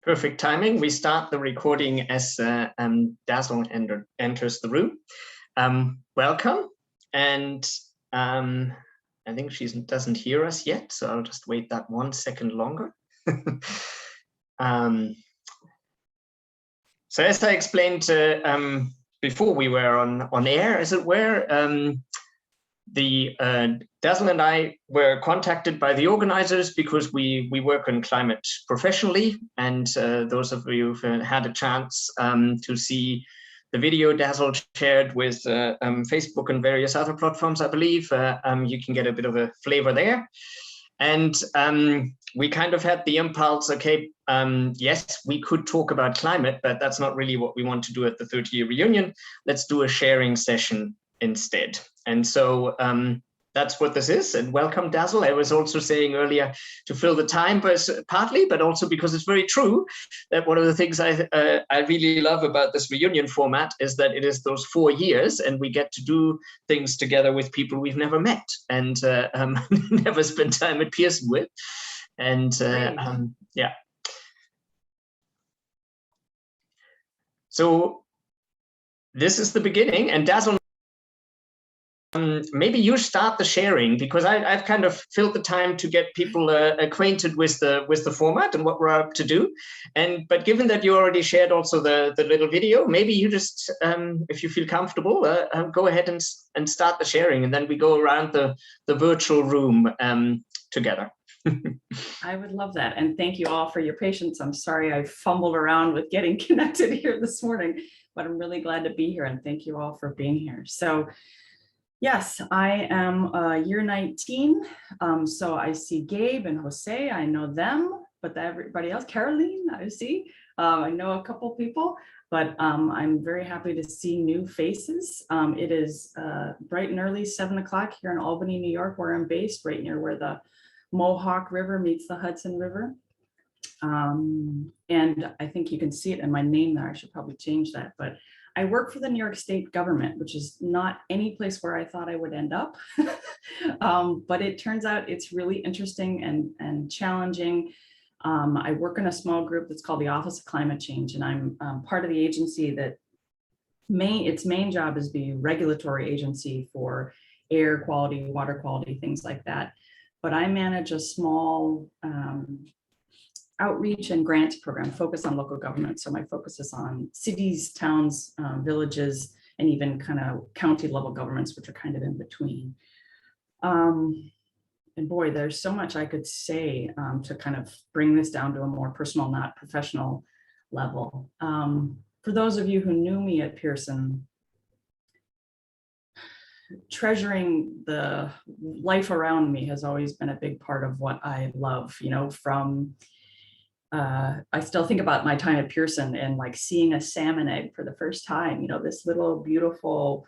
Perfect timing. We start the recording as Dazzle enters the room. Welcome. And I think she doesn't hear us yet, so I'll just wait that 1 second longer. So as I explained before we were on air, as it were, Dazzle and I were contacted by the organizers because we work on climate professionally, and those of you who've had a chance to see the video Dazzle shared with Facebook and various other platforms, I believe, you can get a bit of a flavor there. And we kind of had the impulse, okay, yes, we could talk about climate, but that's not really what we want to do at the 30-year reunion. Let's do a sharing session instead. And so that's what this is. And welcome, Dazzle. I was also saying earlier to fill the time, but partly, but also because it's very true that one of the things I really love about this reunion format is that it is those 4 years, and we get to do things together with people we've never met and never spent time at Pearson with. And yeah. So this is the beginning, and Dazzle, maybe you start the sharing, because I've kind of filled the time to get people acquainted with the format and what we're up to do. But given that you already shared also the little video, maybe you just, if you feel comfortable, go ahead and start the sharing, and then we go around the virtual room together. I would love that. And thank you all for your patience. I'm sorry I fumbled around with getting connected here this morning, but I'm really glad to be here, and thank you all for being here. So yes, I am year 19. So I see Gabe and Jose, I know them, but everybody else, Caroline, I see. I know a couple people, but I'm very happy to see new faces. It is bright and early, 7 o'clock here in Albany, New York, where I'm based, right near where the Mohawk River meets the Hudson River. And I think you can see it in my name there. I should probably change that, but I work for the New York State government, which is not any place where I thought I would end up. But it turns out it's really interesting and challenging. I work in a small group that's called the Office of Climate Change, and I'm part of the agency that its main job is the regulatory agency for air quality, water quality, things like that. But I manage a small outreach and grants program focused on local government. So my focus is on cities, towns, villages, and even kind of county level governments, which are kind of in between. And boy, there's so much I could say to kind of bring this down to a more personal, not professional level. For those of you who knew me at Pearson, treasuring the life around me has always been a big part of what I love, you know, from I still think about my time at Pearson and like seeing a salmon egg for the first time, you know, this little beautiful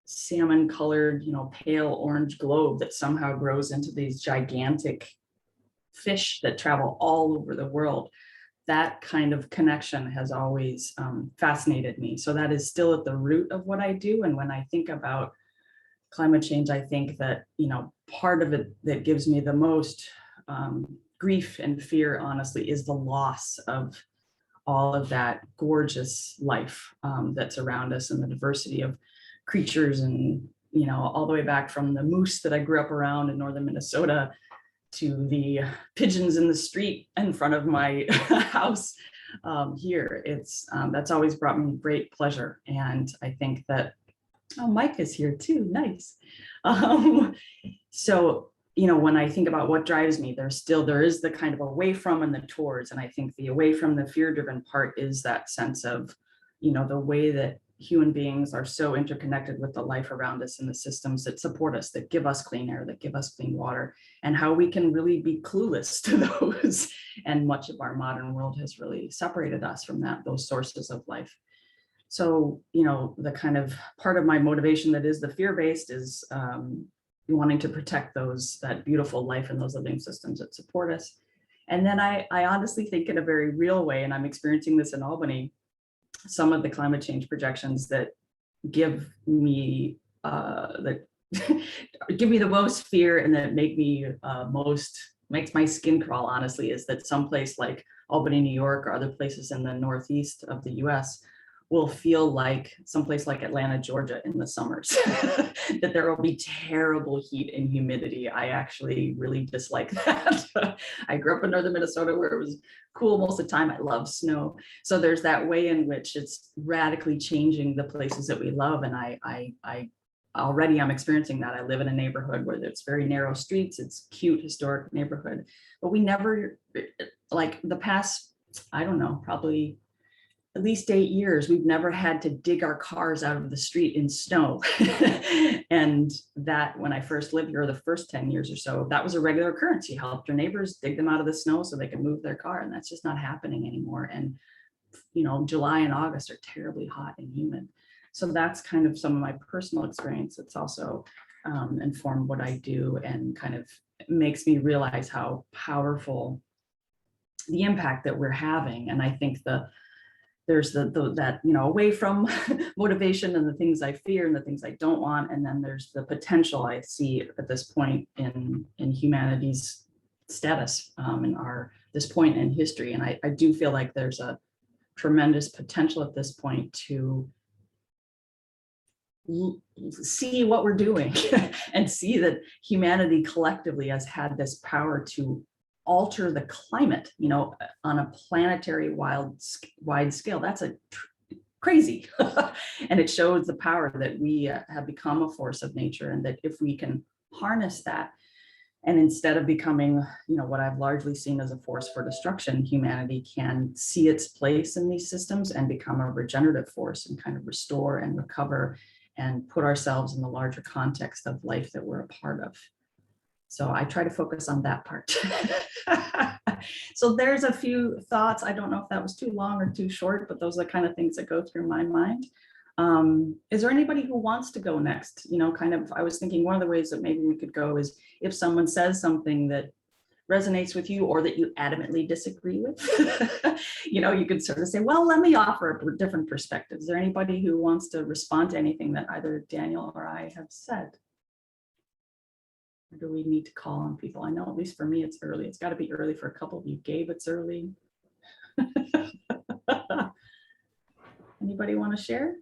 salmon colored, you know, pale orange globe that somehow grows into these gigantic fish that travel all over the world. That kind of connection has always fascinated me. So that is still at the root of what I do. And when I think about climate change, I think that, you know, part of it that gives me the most grief and fear, honestly, is the loss of all of that gorgeous life that's around us, and the diversity of creatures, and, you know, all the way back from the moose that I grew up around in northern Minnesota to the pigeons in the street in front of my house here. That's always brought me great pleasure. And I think that, oh, Mike is here too, nice. So, you know, when I think about what drives me, there is the kind of away from and the towards. And I think the away from, the fear-driven part is that sense of, you know, the way that human beings are so interconnected with the life around us and the systems that support us, that give us clean air, that give us clean water, and how we can really be clueless to those. And much of our modern world has really separated us from those sources of life. So, you know, the kind of part of my motivation that is the fear-based is wanting to protect that beautiful life and those living systems that support us. And then I honestly think in a very real way, and I'm experiencing this in Albany, some of the climate change projections that give me the most fear and that make me most makes my skin crawl, honestly, is that someplace like Albany, New York, or other places in the Northeast of the US will feel like someplace like Atlanta, Georgia in the summers, that there will be terrible heat and humidity. I actually really dislike that. I grew up in northern Minnesota where it was cool most of the time. I love snow. So there's that way in which it's radically changing the places that we love. And I already I'm experiencing that. I live in a neighborhood where there's very narrow streets. It's cute, historic neighborhood, but we never, like the past, I don't know, probably at least 8 years, we've never had to dig our cars out of the street in snow. And that when I first lived here, the first 10 years or so, that was a regular occurrence. You helped your neighbors dig them out of the snow so they can move their car. And that's just not happening anymore. And, you know, July and August are terribly hot and humid. So that's kind of some of my personal experience. It's also informed what I do and kind of makes me realize how powerful the impact that we're having. And I think there's that, you know, away from motivation and the things I fear and the things I don't want. And then there's the potential I see at this point in humanity's status in this point in history. And I do feel like there's a tremendous potential at this point to see what we're doing and see that humanity collectively has had this power to alter the climate, you know, on a planetary wide scale. That's crazy. And it shows the power that we have become a force of nature, and that if we can harness that, and instead of becoming, you know, what I've largely seen as a force for destruction, humanity can see its place in these systems and become a regenerative force and kind of restore and recover and put ourselves in the larger context of life that we're a part of. So I try to focus on that part. So there's a few thoughts. I don't know if that was too long or too short, but those are the kind of things that go through my mind. Is there anybody who wants to go next? You know, kind of, I was thinking one of the ways that maybe we could go is if someone says something that resonates with you or that you adamantly disagree with, you know, you could sort of say, well, let me offer a different perspective. Is there anybody who wants to respond to anything that either Daniel or I have said? Or do we need to call on people? I know at least for me, it's early. It's got to be early for a couple of you. Gabe, it's early. Anybody want to share?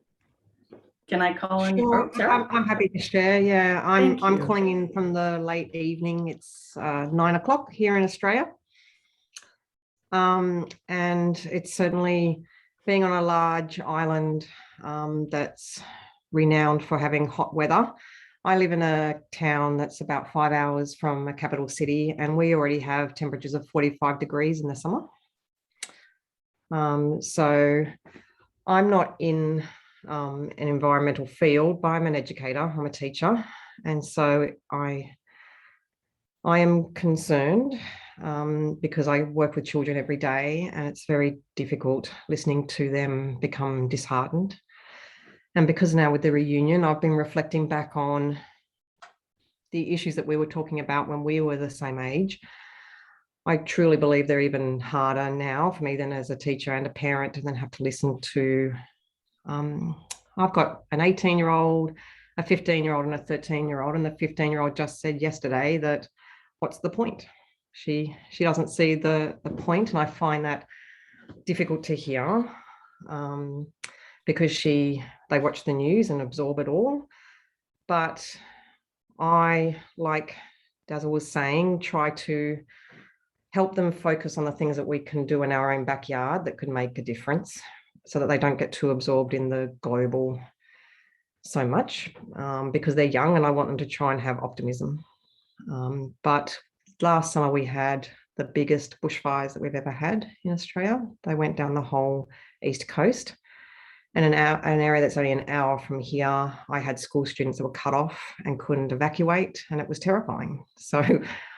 Can I call in? Sure, I'm happy to share. Yeah, I'm calling in from the late evening. It's 9 o'clock here in Australia. And it's certainly being on a large island that's renowned for having hot weather. I live in a town that's about 5 hours from a capital city, and we already have temperatures of 45 degrees in the summer. So I'm not in an environmental field, but I'm an educator, I'm a teacher. And so I am concerned because I work with children every day, and it's very difficult listening to them become disheartened. And because now with the reunion, I've been reflecting back on the issues that we were talking about when we were the same age. I truly believe they're even harder now for me than as a teacher and a parent to then have to listen to. I've got an 18-year-old, a 15-year-old and a 13-year-old, and the 15-year-old just said yesterday that what's the point? She doesn't see the point, and I find that difficult to hear because they watch the news and absorb it all. But I, like Dazzle was saying, try to help them focus on the things that we can do in our own backyard that could make a difference, so that they don't get too absorbed in the global so much because they're young, and I want them to try and have optimism. But last summer we had the biggest bushfires that we've ever had in Australia. They went down the whole east coast, and an area that's only an hour from here, I had school students that were cut off and couldn't evacuate, and it was terrifying. So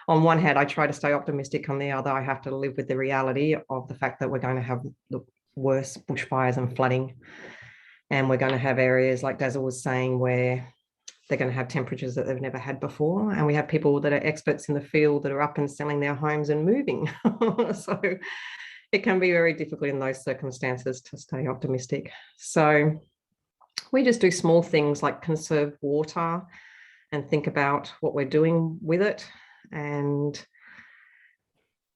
on one hand, I try to stay optimistic. On the other, I have to live with the reality of the fact that we're going to have worse bushfires and flooding. And we're going to have areas, like Dazzle was saying, where they're going to have temperatures that they've never had before. And we have people that are experts in the field that are up and selling their homes and moving. So it can be very difficult in those circumstances to stay optimistic. So we just do small things like conserve water and think about what we're doing with it. And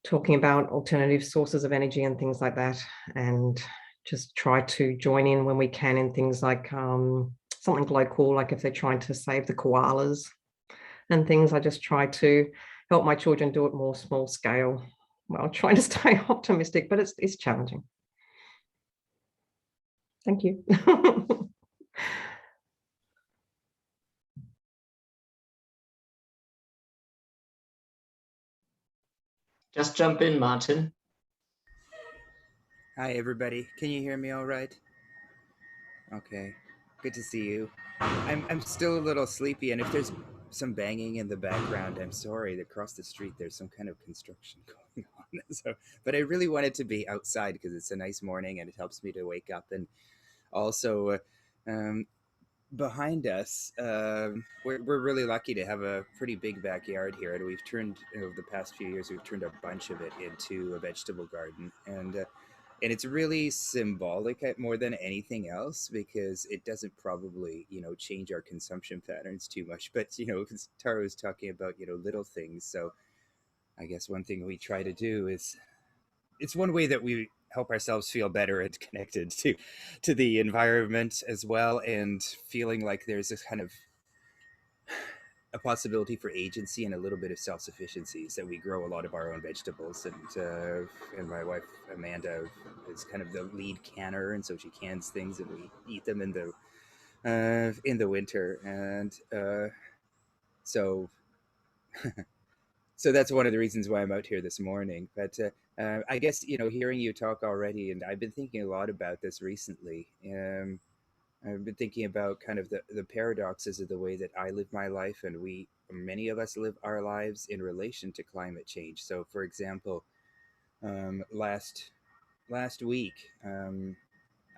talking about alternative sources of energy and things like that, and just try to join in when we can in things like something local, like if they're trying to save the koalas and things. I just try to help my children do it more small scale, while trying to stay optimistic, but it's challenging. Thank you. Just jump in, Martin. Hi, everybody. Can you hear me all right? Okay. Good to see you. I'm still a little sleepy, and if there's some banging in the background, I'm sorry. Across the street, there's some kind of construction going on. So, but I really wanted to be outside because it's a nice morning and it helps me to wake up. And also, um, behind us, we're really lucky to have a pretty big backyard here, and we've turned over the past few years, we've turned a bunch of it into a vegetable garden, and it's really symbolic more than anything else because it doesn't probably change our consumption patterns too much, but Tara was talking about little things. So I guess one thing we try to do is, it's one way that we help ourselves feel better and connected to the environment as well, and feeling like there's this kind of a possibility for agency and a little bit of self-sufficiency, so that we grow a lot of our own vegetables, and my wife Amanda is kind of the lead canner, and so she cans things and we eat them in the winter, and so so that's one of the reasons why I'm out here this morning. But I guess hearing you talk already, and I've been thinking a lot about this recently. I've been thinking about kind of the paradoxes of the way that I live my life, and many of us live our lives in relation to climate change. So, for example, last week,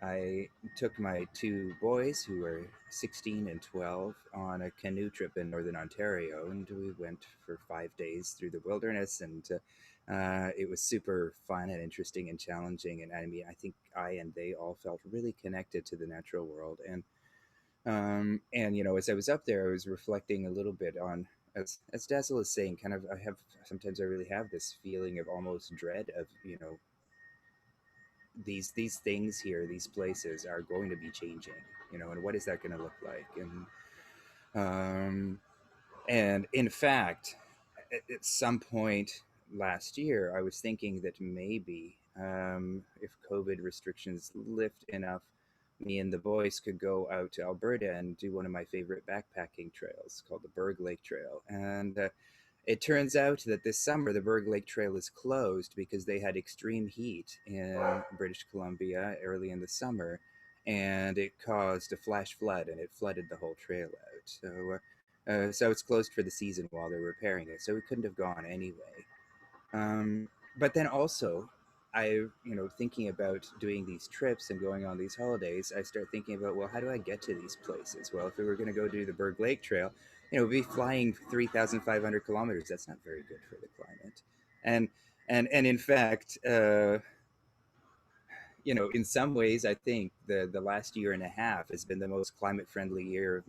I took my two boys, who were 16 and 12, on a canoe trip in Northern Ontario, and we went for 5 days through the wilderness, and it was super fun and interesting and challenging. And I mean, I think I and they all felt really connected to the natural world. And as I was up there, I was reflecting a little bit on, as Dazzle is saying, kind of, sometimes I really have this feeling of almost dread of, these things here, these places are going to be changing, and what is that going to look like? And in fact, at some point last year, I was thinking that maybe, if COVID restrictions lift enough, me and the boys could go out to Alberta and do one of my favorite backpacking trails called the Berg Lake Trail. And it turns out that this summer the Berg Lake Trail is closed because they had extreme heat in British Columbia early in the summer, and it caused a flash flood, and it flooded the whole trail out. So it's closed for the season while they're repairing it. So we couldn't have gone anyway. But then also, thinking about doing these trips and going on these holidays, I start thinking about, well, how do I get to these places? Well, if we were going to go do the Berg Lake Trail, we'd be flying 3,500 kilometers. That's not very good for the climate. And in fact, in some ways, I think the last year and a half has been the most climate friendly year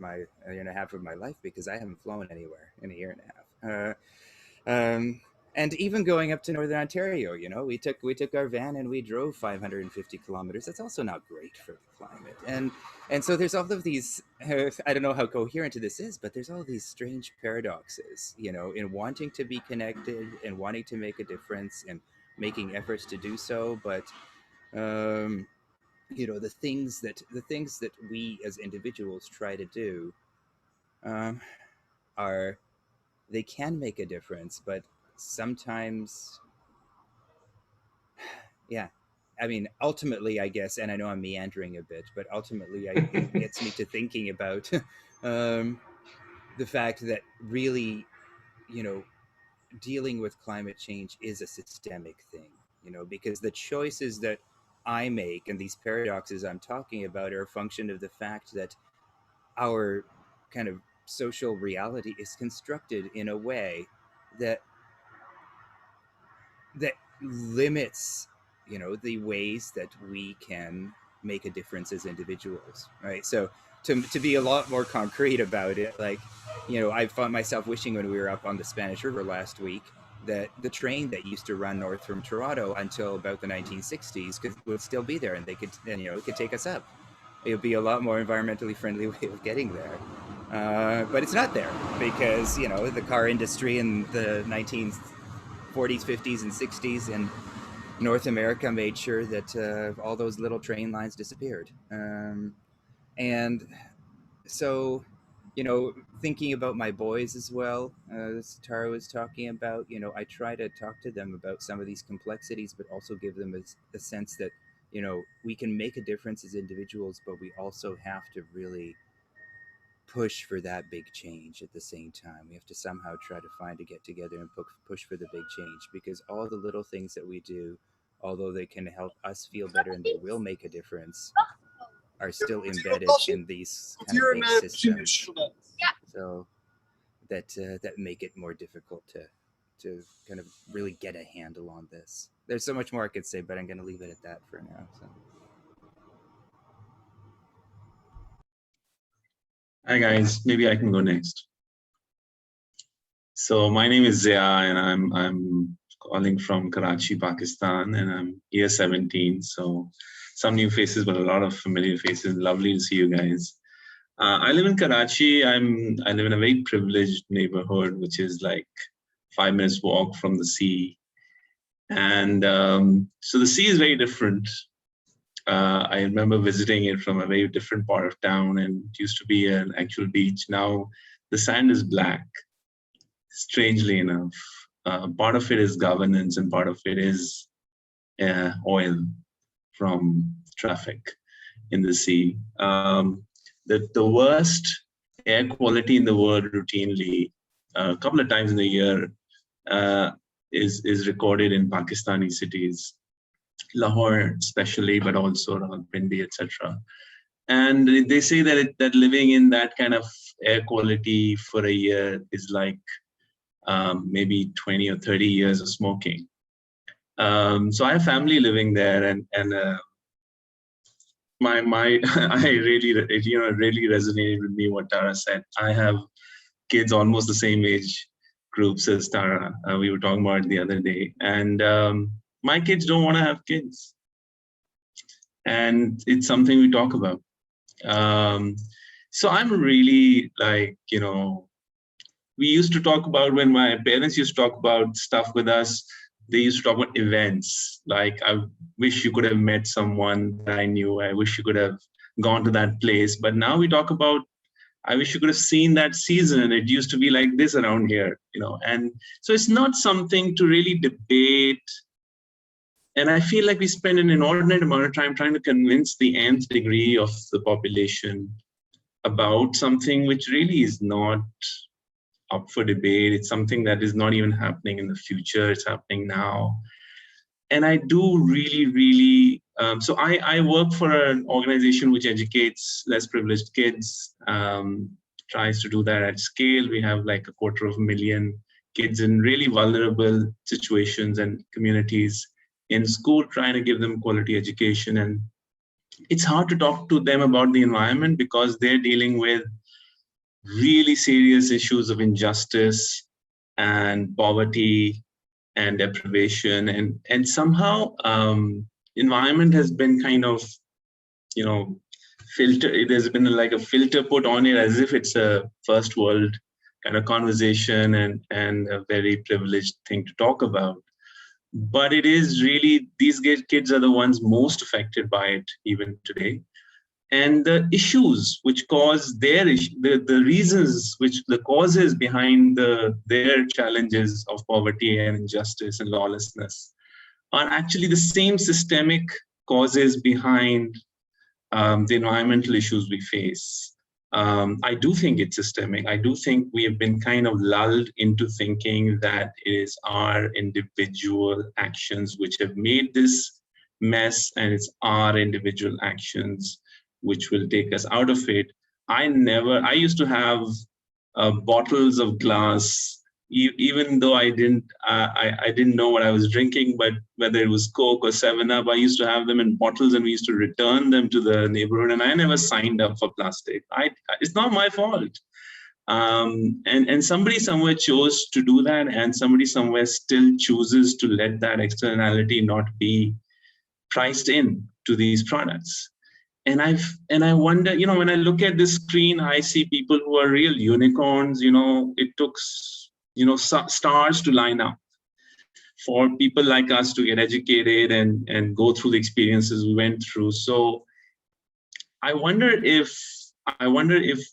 and a half of my life, because I haven't flown anywhere in a year and a half. And even going up to Northern Ontario, we took our van and we drove 550 kilometers. That's also not great for the climate. And so there's all of these, I don't know how coherent this is, but there's all these strange paradoxes, in wanting to be connected and wanting to make a difference and making efforts to do so. But, the things that we as individuals try to do they can make a difference, but sometimes, yeah, I mean, ultimately, I guess, and I know I'm meandering a bit, but ultimately it gets me to thinking about the fact that really, dealing with climate change is a systemic thing, because the choices that I make and these paradoxes I'm talking about are a function of the fact that our kind of social reality is constructed in a way that limits the ways that we can make a difference as individuals, right? So to be a lot more concrete about it, like I found myself wishing, when we were up on the Spanish River last week, that the train that used to run north from Toronto until about the 1960s would still be there, and it could take us up. It would be a lot more environmentally friendly way of getting there. But it's not there because, the car industry in the 1940s, 50s, and 60s in North America made sure that all those little train lines disappeared. And so, thinking about my boys as well, as Tara was talking about, I try to talk to them about some of these complexities, but also give them a sense that, we can make a difference as individuals, but we also have to really push for that big change at the same time. We have to somehow try to get together and push for the big change, because all the little things that we do, although they can help us feel better and they will make a difference, are still embedded in these kind of big systems. So that make it more difficult to kind of really get a handle on this. There's so much more I could say, but I'm going to leave it at that for now. So. Hi guys, maybe I can go next. So my name is Zia, and I'm calling from Karachi, Pakistan, and I'm year 17. So some new faces, but a lot of familiar faces. Lovely to see you guys. I live in Karachi. I live in a very privileged neighborhood, which is like 5 minutes walk from the sea. And so the sea is very different. I remember visiting it from a very different part of town, and it used to be an actual beach. Now the sand is black, strangely enough. Part of it is governance and part of it is oil from traffic in the sea. The worst air quality in the world routinely, a couple of times in the year, is recorded in Pakistani cities, Lahore especially, but also Rawalpindi, etc. And they say that living in that kind of air quality for a year is like maybe 20 or 30 years of smoking. So I have family living there, and I really, really resonated with me what Tara said. I have kids almost the same age groups as Tara. We were talking about it the other day, and my kids don't want to have kids, and it's something we talk about. So I'm really like, we used to talk about, when my parents used to talk about stuff with us, they used to talk about events. Like, I wish you could have met someone that I knew. I wish you could have gone to that place. But now we talk about, I wish you could have seen that season. It used to be like this around here, And so it's not something to really debate. And I feel like we spend an inordinate amount of time trying to convince the nth degree of the population about something which really is not up for debate. It's something that is not even happening in the future. It's happening now. And I do really, really, so I work for an organization which educates less privileged kids, tries to do that at scale. We have like 250,000 kids in really vulnerable situations and communities in school, trying to give them quality education. And it's hard to talk to them about the environment because they're dealing with really serious issues of injustice and poverty and deprivation, and somehow environment has been kind of, filter. There's been like a filter put on it as if it's a first world kind of conversation and a very privileged thing to talk about. But it is really, these kids are the ones most affected by it even today. And the issues which cause the reasons, the causes behind their challenges of poverty and injustice and lawlessness are actually the same systemic causes behind the environmental issues we face. I do think it's systemic. I do think we have been kind of lulled into thinking that it is our individual actions which have made this mess, and it's our individual actions which will take us out of it. I used to have bottles of glass, even though I didn't know what I was drinking, but whether it was Coke or 7-Up, I used to have them in bottles and we used to return them to the neighborhood, and I never signed up for plastic. It's not my fault. And somebody somewhere chose to do that, and somebody somewhere still chooses to let that externality not be priced in to these products. And I wonder, when I look at this screen, I see people who are real unicorns. It took stars to line up for people like us to get educated and go through the experiences we went through. So I wonder if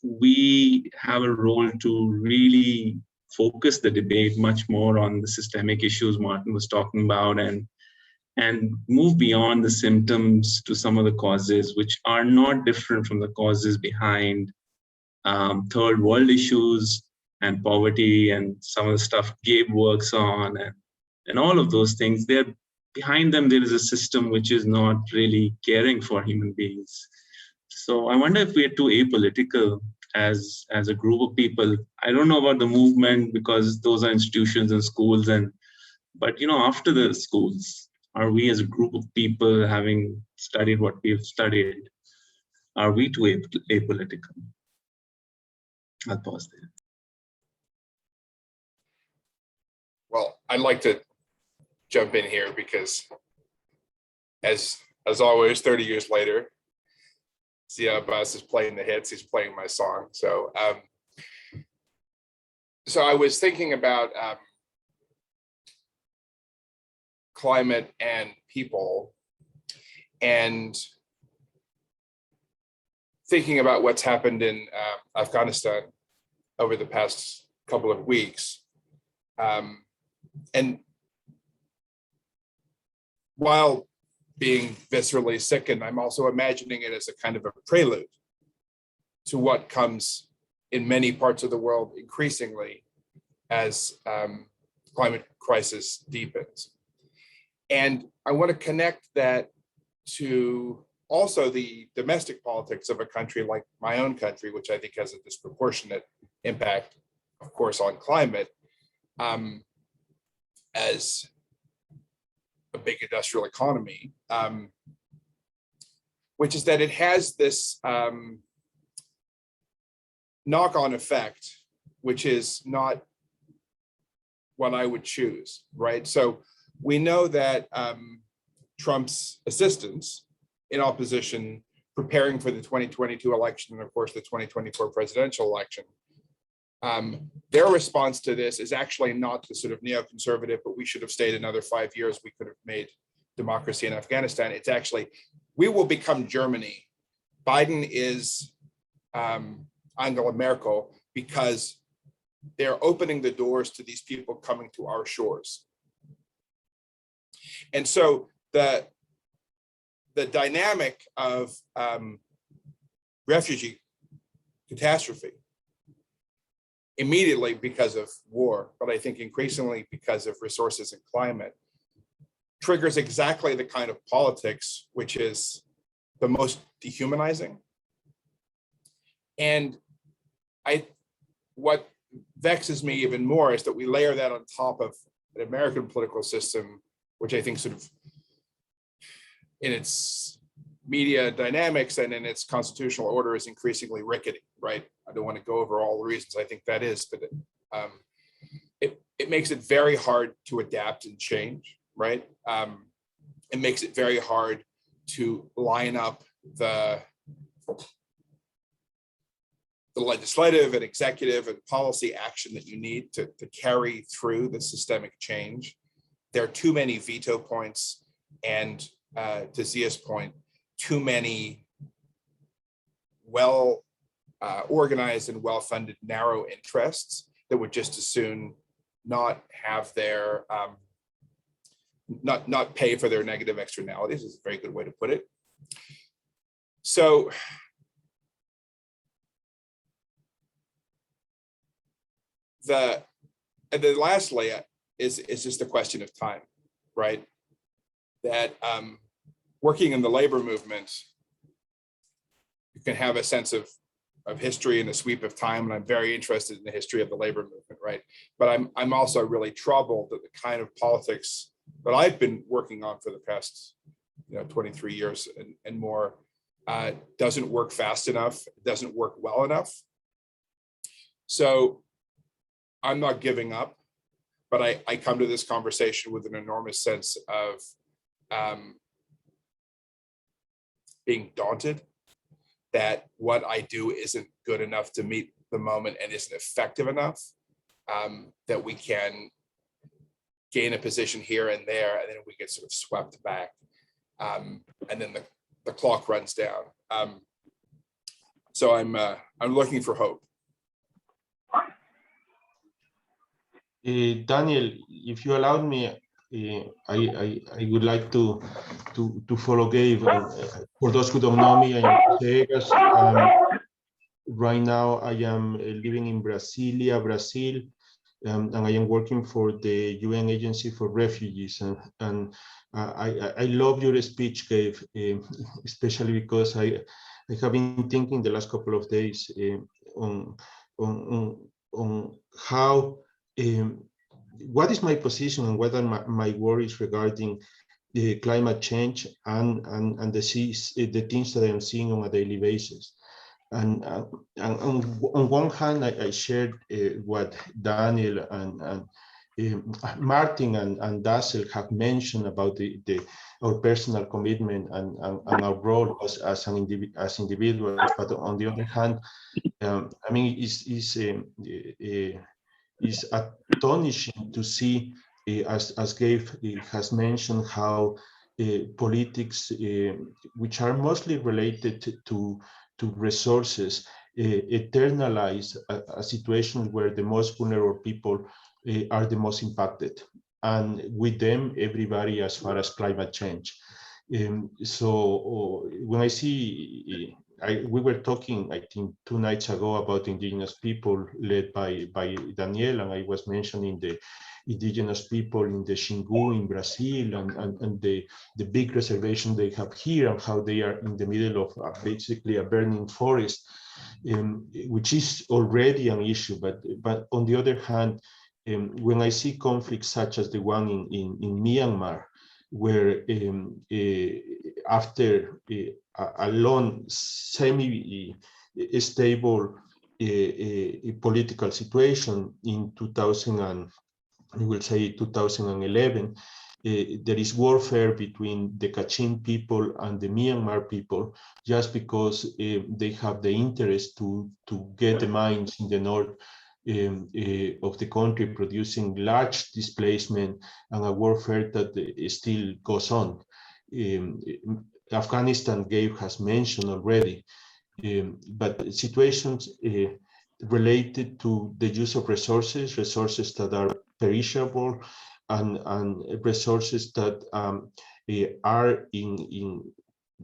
we have a role to really focus the debate much more on the systemic issues Martin was talking about, and move beyond the symptoms to some of the causes, which are not different from the causes behind third world issues and poverty and some of the stuff Gabe works on, and all of those things. Behind them, there is a system which is not really caring for human beings. So I wonder if we are too apolitical as a group of people. I don't know about the movement, because those are institutions and schools, but after the schools, are we as a group of people, having studied what we've studied, are we too apolitical? I'll pause there. Well, I'd like to jump in here because as always, 30 years later, Zia Abbas is playing the hits, he's playing my song. So I was thinking about climate and people, and thinking about what's happened in Afghanistan over the past couple of weeks. And while being viscerally sickened, I'm also imagining it as a kind of a prelude to what comes in many parts of the world increasingly as climate crisis deepens. And I want to connect that to also the domestic politics of a country like my own country, which I think has a disproportionate impact, of course, on climate, as a big industrial economy, which is that it has this knock-on effect, which is not what I would choose, right? So we know that Trump's assistants in opposition, preparing for the 2022 election and of course the 2024 presidential election, their response to this is actually not the sort of neoconservative, but we should have stayed another 5 years, we could have made democracy in Afghanistan. It's actually, we will become Germany. Biden is Angela Merkel, because they're opening the doors to these people coming to our shores. And so the dynamic of refugee catastrophe, immediately because of war, but I think increasingly because of resources and climate, triggers exactly the kind of politics which is the most dehumanizing. And what vexes me even more is that we layer that on top of an American political system, which I think sort of in its media dynamics and in its constitutional order is increasingly rickety, right? I don't want to go over all the reasons I think that is, but it makes it very hard to adapt and change, right? It makes it very hard to line up the legislative and executive and policy action that you need to carry through the systemic change. There are too many veto points, and to Zia's point, too many well organized and well-funded narrow interests that would just as soon not have their not pay for their negative externalities, is a very good way to put it. So and then lastly is just the question of time, right? That working in the labor movement, you can have a sense of history and a sweep of time, and I'm very interested in the history of the labor movement, right? But I'm also really troubled that the kind of politics that I've been working on for the past 23 years and more doesn't work fast enough, doesn't work well enough. So I'm not giving up, but I come to this conversation with an enormous sense of being daunted that what I do isn't good enough to meet the moment and isn't effective enough, that we can gain a position here and there, and then we get sort of swept back. And then the clock runs down. So I'm looking for hope. Daniel, if you allow me, I would like to follow Gabe. For those who don't know me, I'm Cegas. Right now, I am living in Brasilia, Brazil, and I am working for the UN Agency for Refugees. And I love your speech, Gabe, especially because I have been thinking the last couple of days on how what is my position and what are my worries regarding the climate change and the things that I'm seeing on a daily basis. And on one hand, I shared what Daniel and Martin and Dassel have mentioned about our personal commitment and our role as individuals. But on the other hand, I mean, it's astonishing to see, as Gabe has mentioned, how politics, which are mostly related to resources, eternalize a situation where the most vulnerable people are the most impacted, and with them, everybody, as far as climate change. So when I see, we were talking, I think, 2 nights ago about indigenous people led by Daniel, and I was mentioning the indigenous people in the Xingu in Brazil and the big reservation they have here, and how they are in the middle of basically a burning forest, which is already an issue. But on the other hand, when I see conflicts such as the one in Myanmar, where after a long, semi-stable political situation in 2011, there is warfare between the Kachin people and the Myanmar people, just because they have the interest to get the mines in the north of the country, producing large displacement and a warfare that still goes on. Afghanistan, Gabe has mentioned already, but situations related to the use of resources that are perishable, and resources that are in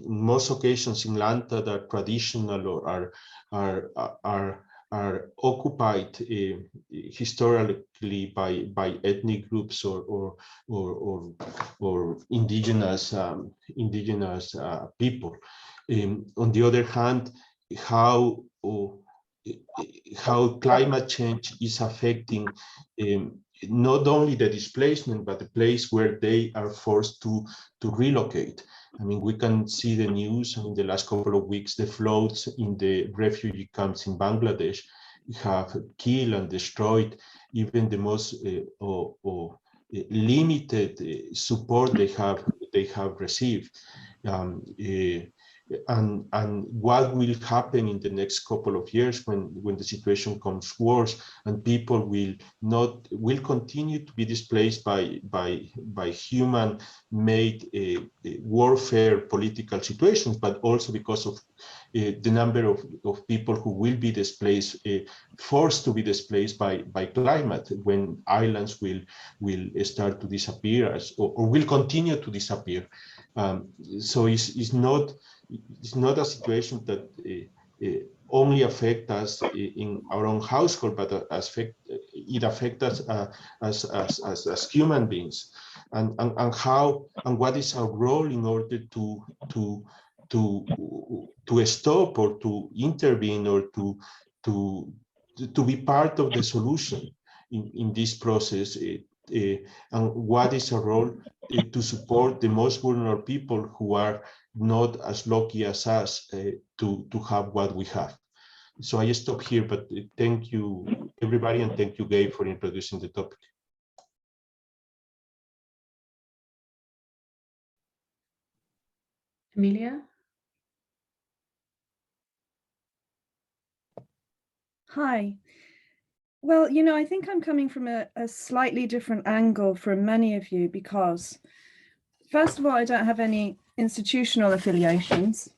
most occasions in land that are traditional or are occupied historically by ethnic groups or indigenous people. On the other hand, how climate change is affecting not only the displacement, but the place where they are forced to relocate. I mean, we can see the news in the last couple of weeks. The floods in the refugee camps in Bangladesh have killed and destroyed even the most limited support they have received. And what will happen in the next couple of years when the situation comes worse and people will continue to be displaced by human-made warfare political situations, but also because of the number of people who will be displaced, forced to be displaced by climate, when islands will start to disappear or will continue to disappear. So it's not a situation that only affects us in our own household, but it affects us as human beings, and what is our role in order to stop or to intervene or to be part of the solution in this process, and what is our role to support the most vulnerable people who are not as lucky as us to have what we have. So I stop here, but thank you, everybody, and thank you, Gabe, for introducing the topic. Amelia? Hi. Well, you know, I think I'm coming from a slightly different angle from many of you because, first of all, I don't have any institutional affiliations.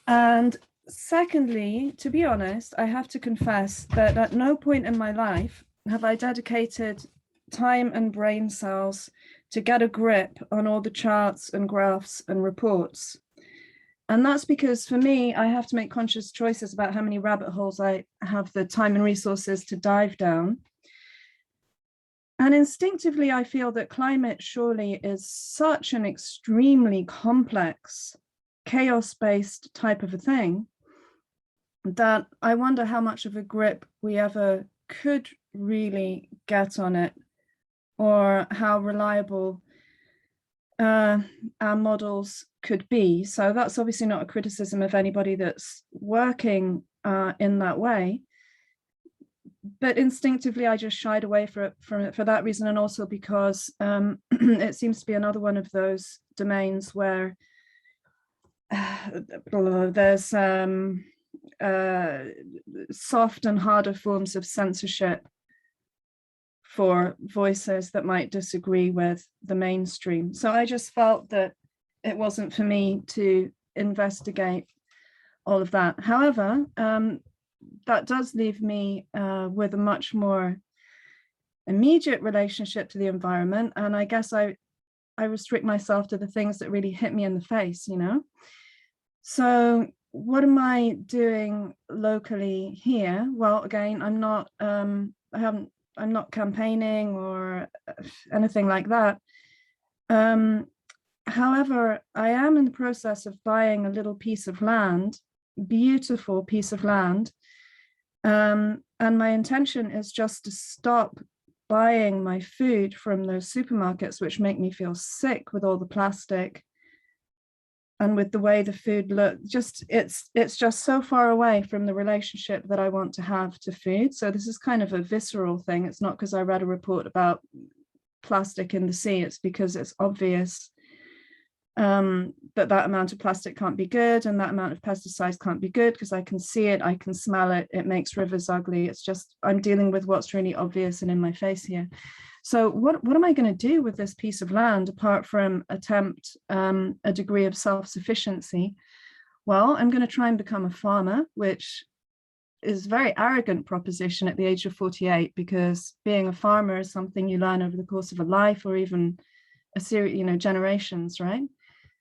And secondly, to be honest, I have to confess that at no point in my life have I dedicated time and brain cells to get a grip on all the charts and graphs and reports. And that's because for me, I have to make conscious choices about how many rabbit holes I have the time and resources to dive down. And instinctively, I feel that climate surely is such an extremely complex, chaos-based type of a thing that I wonder how much of a grip we ever could really get on it, or how reliable our models could be. So that's obviously not a criticism of anybody that's working in that way. But instinctively, I just shied away from it for that reason, and also because it seems to be another one of those domains where there's soft and harder forms of censorship for voices that might disagree with the mainstream. So I just felt that it wasn't for me to investigate all of that. However, that does leave me with a much more immediate relationship to the environment. And I guess I restrict myself to the things that really hit me in the face, you know? So what am I doing locally here? Well, again, I'm not campaigning or anything like that. However, I am in the process of buying a little piece of land, beautiful piece of land. And my intention is just to stop buying my food from those supermarkets, which make me feel sick with all the plastic and with the way the food looks. It's just so far away from the relationship that I want to have to food. So this is kind of a visceral thing. It's not because I read a report about plastic in the sea. It's because it's obvious that amount of plastic can't be good, and that amount of pesticides can't be good, because I can see it, I can smell it, it makes rivers ugly. It's just, I'm dealing with what's really obvious and in my face here. So what am I going to do with this piece of land apart from attempt a degree of self-sufficiency? Well, I'm going to try and become a farmer, which is a very arrogant proposition at the age of 48, because being a farmer is something you learn over the course of a life, or even a series, you know, generations, right?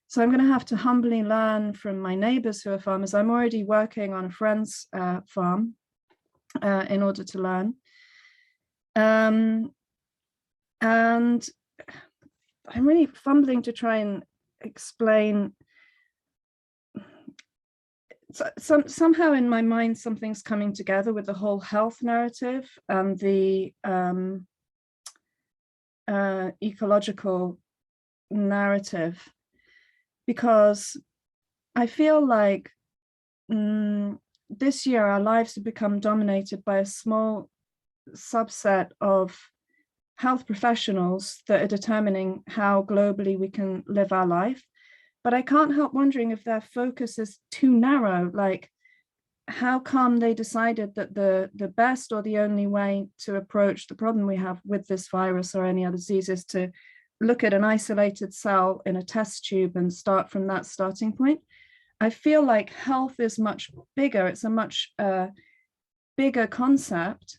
So I'm going to have to humbly learn from my neighbors who are farmers. I'm already working on a friend's farm in order to learn. And I'm really fumbling to try and explain. Somehow in my mind, something's coming together with the whole health narrative and the ecological narrative, because I feel like this year our lives have become dominated by a small subset of health professionals that are determining how globally we can live our life. But I can't help wondering if their focus is too narrow. Like, how come they decided that the best or the only way to approach the problem we have with this virus or any other disease is to look at an isolated cell in a test tube and start from that starting point? I feel like health is much bigger. It's a much bigger concept.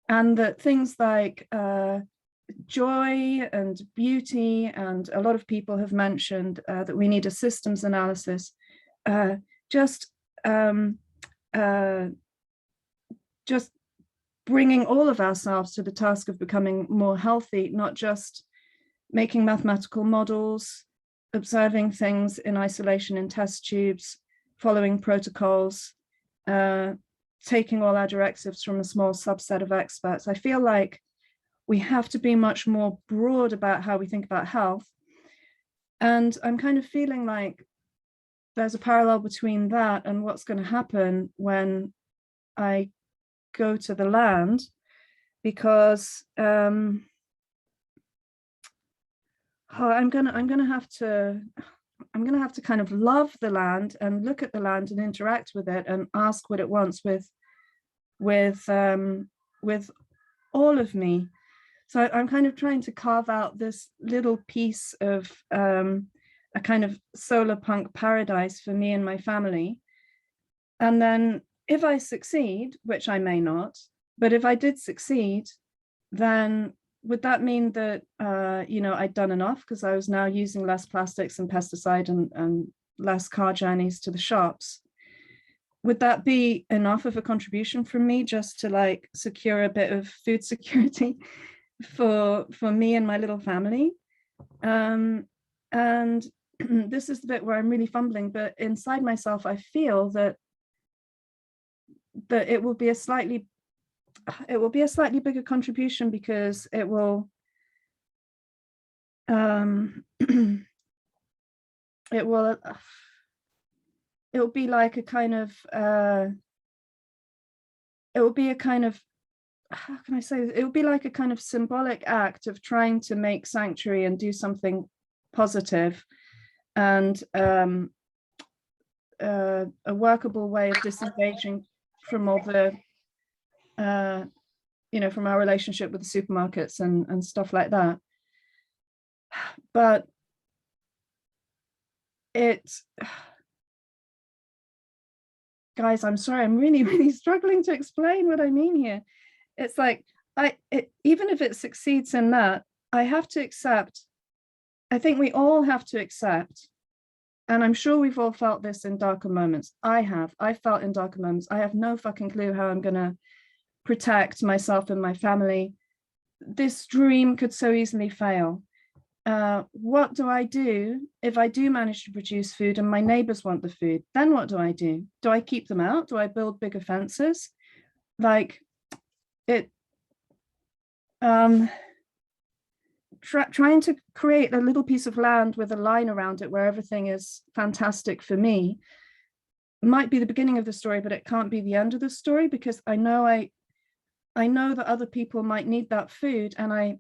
And that things like joy and beauty, and a lot of people have mentioned that we need a systems analysis, just bringing all of ourselves to the task of becoming more healthy, not just making mathematical models, observing things in isolation in test tubes, following protocols, taking all our directives from a small subset of experts. I feel like we have to be much more broad about how we think about health. And I'm kind of feeling like there's a parallel between that and what's going to happen when I go to the land, because I'm gonna have to kind of love the land and look at the land and interact with it and ask what it wants with all of me. So I'm kind of trying to carve out this little piece of a kind of solar punk paradise for me and my family. And then if I succeed, which I may not, but if I did succeed, then would that mean that, you know, I'd done enough because I was now using less plastics and pesticide and less car journeys to the shops? Would that be enough of a contribution from me just to like secure a bit of food security for me and my little family? And this is the bit where I'm really fumbling, but inside myself, I feel that it will be a slightly bigger contribution, because it will it will be like a kind of it will be a kind of, how can I say this? It will be like a kind of symbolic act of trying to make sanctuary and do something positive, and a workable way of disengaging from all the you know, from our relationship with the supermarkets and stuff like that. But guys, I'm sorry, I'm really struggling to explain what I mean here. It's like, even if it succeeds in that, I have to accept, I think we all have to accept, and I'm sure we've all felt this in darker moments. I felt in darker moments. I have no fucking clue how I'm gonna protect myself and my family. This dream could so easily fail. What do I do if I do manage to produce food and my neighbors want the food? Then what do I do? Do I keep them out? Do I build bigger fences? Like it, trying to create a little piece of land with a line around it where everything is fantastic for me might be the beginning of the story, but it can't be the end of the story, because I know that other people might need that food. And I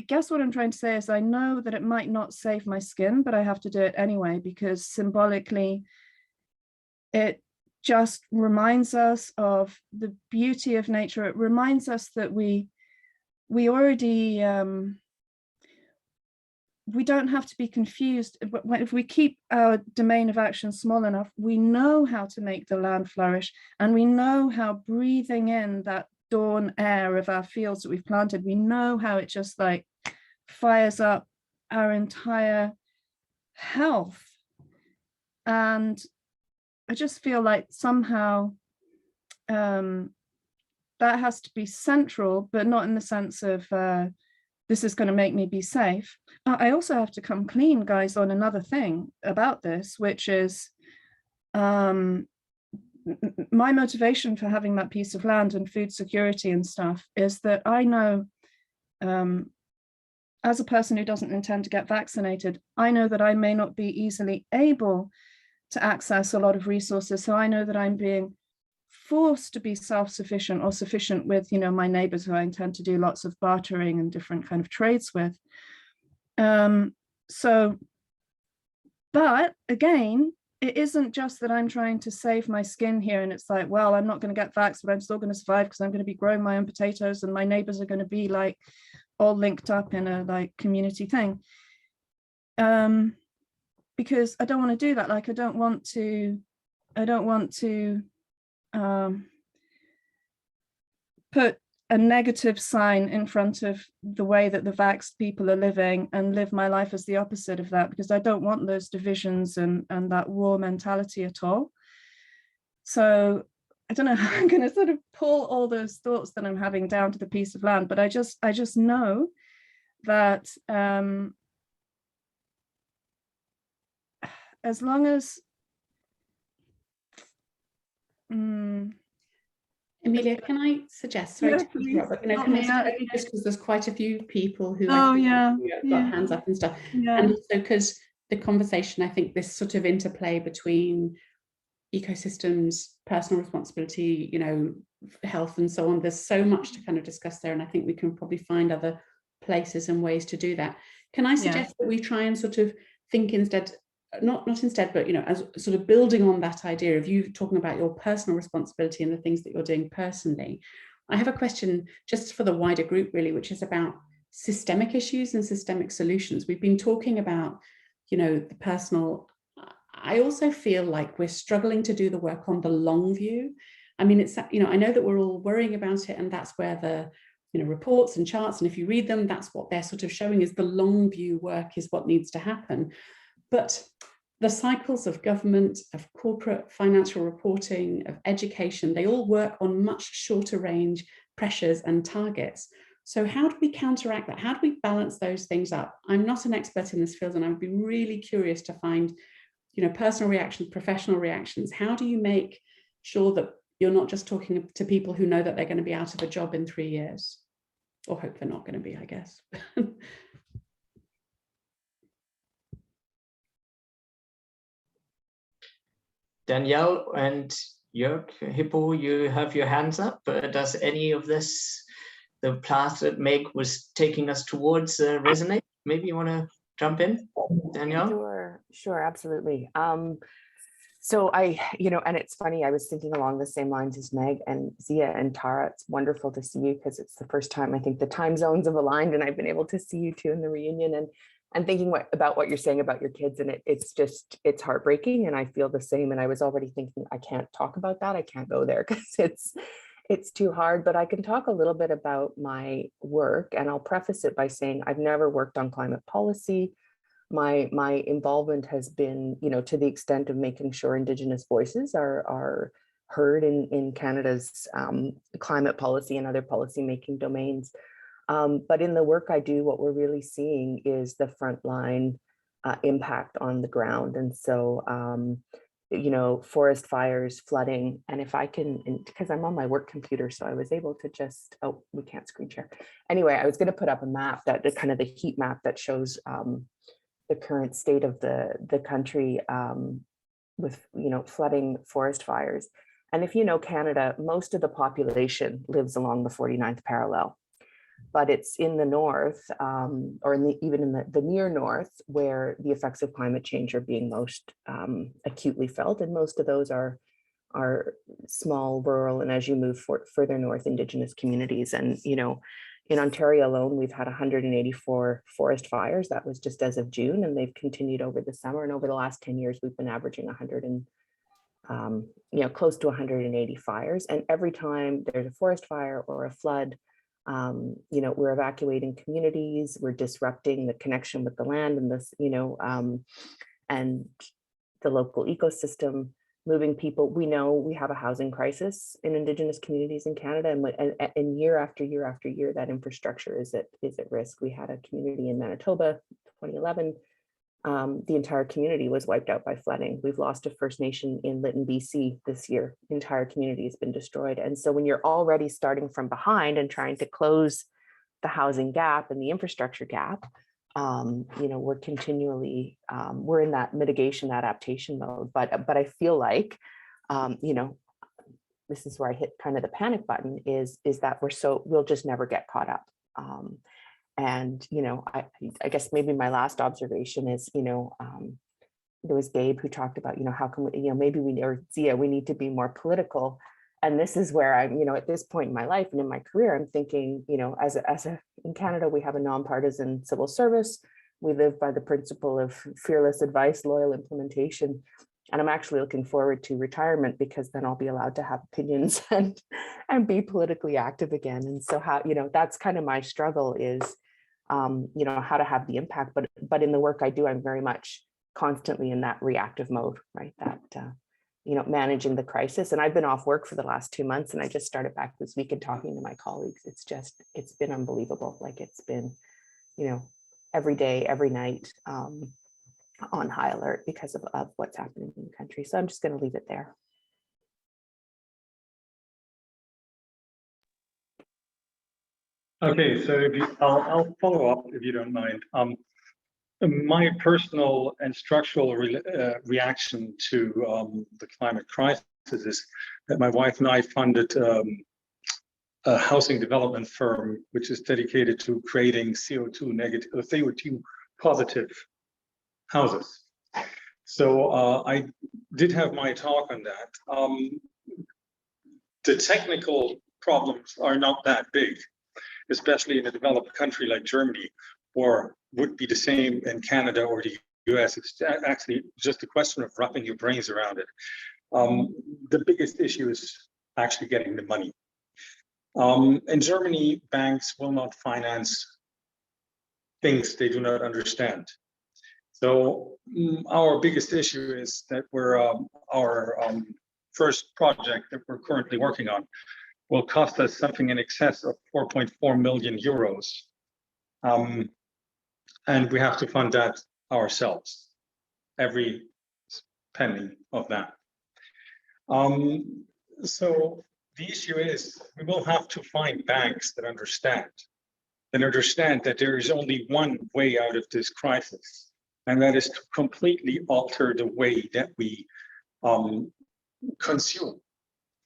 guess what I'm trying to say is I know that it might not save my skin, but I have to do it anyway, because symbolically it just reminds us of the beauty of nature. It reminds us that we already, we don't have to be confused. If we keep our domain of action small enough, we know how to make the land flourish, and we know how breathing in that dawn air of our fields that we've planted, we know how it just like fires up our entire health. And I just feel like somehow that has to be central, but not in the sense of this is going to make me be safe. I also have to come clean, guys, on another thing about this, which is my motivation for having that piece of land and food security and stuff is that I know, as a person who doesn't intend to get vaccinated, I know that I may not be easily able to access a lot of resources. So I know that I'm being forced to be self-sufficient or sufficient with, you know, my neighbors who I intend to do lots of bartering and different kind of trades with. But again, it isn't just that I'm trying to save my skin here and it's like, well, I'm not going to get vaxxed, but I'm still going to survive because I'm going to be growing my own potatoes and my neighbors are going to be like all linked up in a like community thing. Because I don't want to do that. Like, I don't want to put a negative sign in front of the way that the vaxxed people are living and live my life as the opposite of that, because I don't want those divisions and that war mentality at all. So I don't know how I'm going to sort of pull all those thoughts that I'm having down to the piece of land, but I just know that as long as Emilia, can I suggest, sorry to interrupt, but can I suggest, just because there's quite a few people who got hands up and stuff, and also because the conversation, I think this sort of interplay between ecosystems, personal responsibility, you know, health and so on, there's so much to kind of discuss there, and I think we can probably find other places and ways to do that. Can I suggest that we try and sort of think instead, not instead, but, you know, as sort of building on that idea of you talking about your personal responsibility and the things that you're doing personally. I have a question just for the wider group really, which is about systemic issues and systemic solutions. We've been talking about, you know, the personal. I also feel like we're struggling to do the work on the long view. I mean, it's, you know, I know that we're all worrying about it, and that's where the, you know, reports and charts, and if you read them, that's what they're sort of showing is the long view work is what needs to happen. But the cycles of government, of corporate financial reporting, of education, they all work on much shorter range pressures and targets. So how do we counteract that? How do we balance those things up? I'm not an expert in this field, and I would be really curious to find, you know, personal reactions, professional reactions. How do you make sure that you're not just talking to people who know that they're going to be out of a job in 3 years, or hope they're not going to be, I guess. Danielle and Jörg, Hippo, you have your hands up. Does any of this, the path that Meg was taking us towards, resonate? Maybe you want to jump in, Danielle? Sure, absolutely. So you know, and it's funny, I was thinking along the same lines as Meg and Zia and Tara. It's wonderful to see you because it's the first time I think the time zones have aligned and I've been able to see you two in the reunion, and thinking about what you're saying about your kids, and it's heartbreaking, and I feel the same. And I was already thinking, I can't talk about that. I can't go there because it's too hard, but I can talk a little bit about my work, and I'll preface it by saying I've never worked on climate policy. My involvement has been, you know, to the extent of making sure Indigenous voices are heard in Canada's climate policy and other policy making domains. But in the work I do, what we're really seeing is the frontline impact on the ground. And so, you know, forest fires, flooding, and if I can, because I'm on my work computer, so I was able to just, oh, we can't screen share. Anyway, I was going to put up a map, that kind of the heat map that shows the current state of the country with, you know, flooding, forest fires. And if you know Canada, most of the population lives along the 49th parallel, but it's in the north, or even in the near north, where the effects of climate change are being most acutely felt. And most of those are small, rural, and as you move further north, Indigenous communities. And, you know, in Ontario alone, we've had 184 forest fires. That was just as of June, and they've continued over the summer. And over the last 10 years, we've been averaging 100 and, you know, close to 180 fires. And every time there's a forest fire or a flood, you know, we're evacuating communities, we're disrupting the connection with the land and this, you know, and the local ecosystem, moving people. We know we have a housing crisis in Indigenous communities in Canada, and year after year after year, that infrastructure is at risk. We had a community in Manitoba, 2011. The entire community was wiped out by flooding. We've lost a First Nation in Lytton, BC this year. The entire community has been destroyed. And so when you're already starting from behind and trying to close the housing gap and the infrastructure gap, you know, we're continually, we're in that mitigation adaptation mode. But I feel like, you know, this is where I hit kind of the panic button, is that we'll just never get caught up. And, you know, I guess maybe my last observation is, you know, there was Gabe who talked about, you know, how can we, you know, maybe or Zia, we need to be more political. And this is where I'm, you know, at this point in my life and in my career, I'm thinking, you know, in Canada, we have a nonpartisan civil service. We live by the principle of fearless advice, loyal implementation. And I'm actually looking forward to retirement, because then I'll be allowed to have opinions and be politically active again. And so how, you know, that's kind of my struggle is, you know, how to have the impact, but in the work I do, I'm very much constantly in that reactive mode, right? That, you know, managing the crisis. And I've been off work for the last 2 months, and I just started back this week and talking to my colleagues. It's been unbelievable. Like, it's been, you know, every day, every night, on high alert because of what's happening in the country. So I'm just going to leave it there. Okay, so I'll follow up if you don't mind. My personal and structural reaction to the climate crisis is that my wife and I funded a housing development firm which is dedicated to creating CO2 negative, CO2 positive houses. So I did have my talk on that. The technical problems are not that big, especially in a developed country like Germany, or would be the same in Canada or the US. It's actually just a question of wrapping your brains around it. The biggest issue is actually getting the money. In Germany, banks will not finance things they do not understand. So our biggest issue is that our first project that we're currently working on will cost us something in excess of 4.4 million euros. And we have to fund that ourselves, every penny of that. So the issue is we will have to find banks that understand that there is only one way out of this crisis, and that is to completely alter the way that we consume.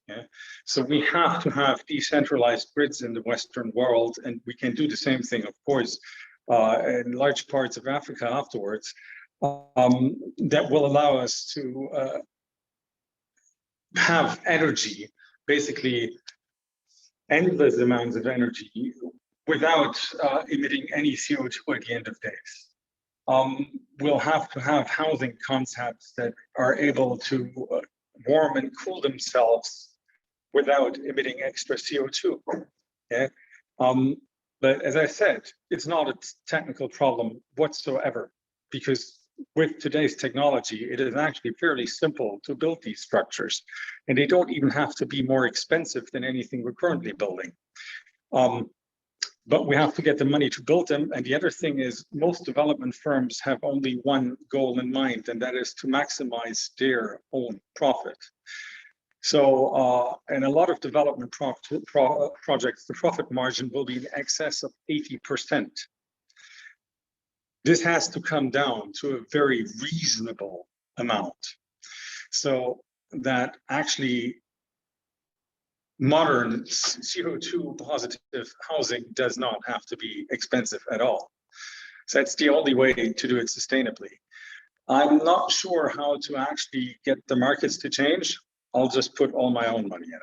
Yeah? So we have to have decentralized grids in the Western world, and we can do the same thing, of course, in large parts of Africa afterwards, that will allow us to have energy, basically endless amounts of energy, without emitting any CO2 at the end of days. We'll have to have housing concepts that are able to warm and cool themselves without emitting extra CO2. Yeah? But as I said, it's not a technical problem whatsoever, because with today's technology, it is actually fairly simple to build these structures, and they don't even have to be more expensive than anything we're currently building. But we have to get the money to build them. And the other thing is, most development firms have only one goal in mind, and that is to maximize their own profit. So in a lot of development projects, the profit margin will be in excess of 80%. This has to come down to a very reasonable amount, so that actually modern CO2 positive housing does not have to be expensive at all. So that's the only way to do it sustainably. I'm not sure how to actually get the markets to change. I'll just put all my own money in it.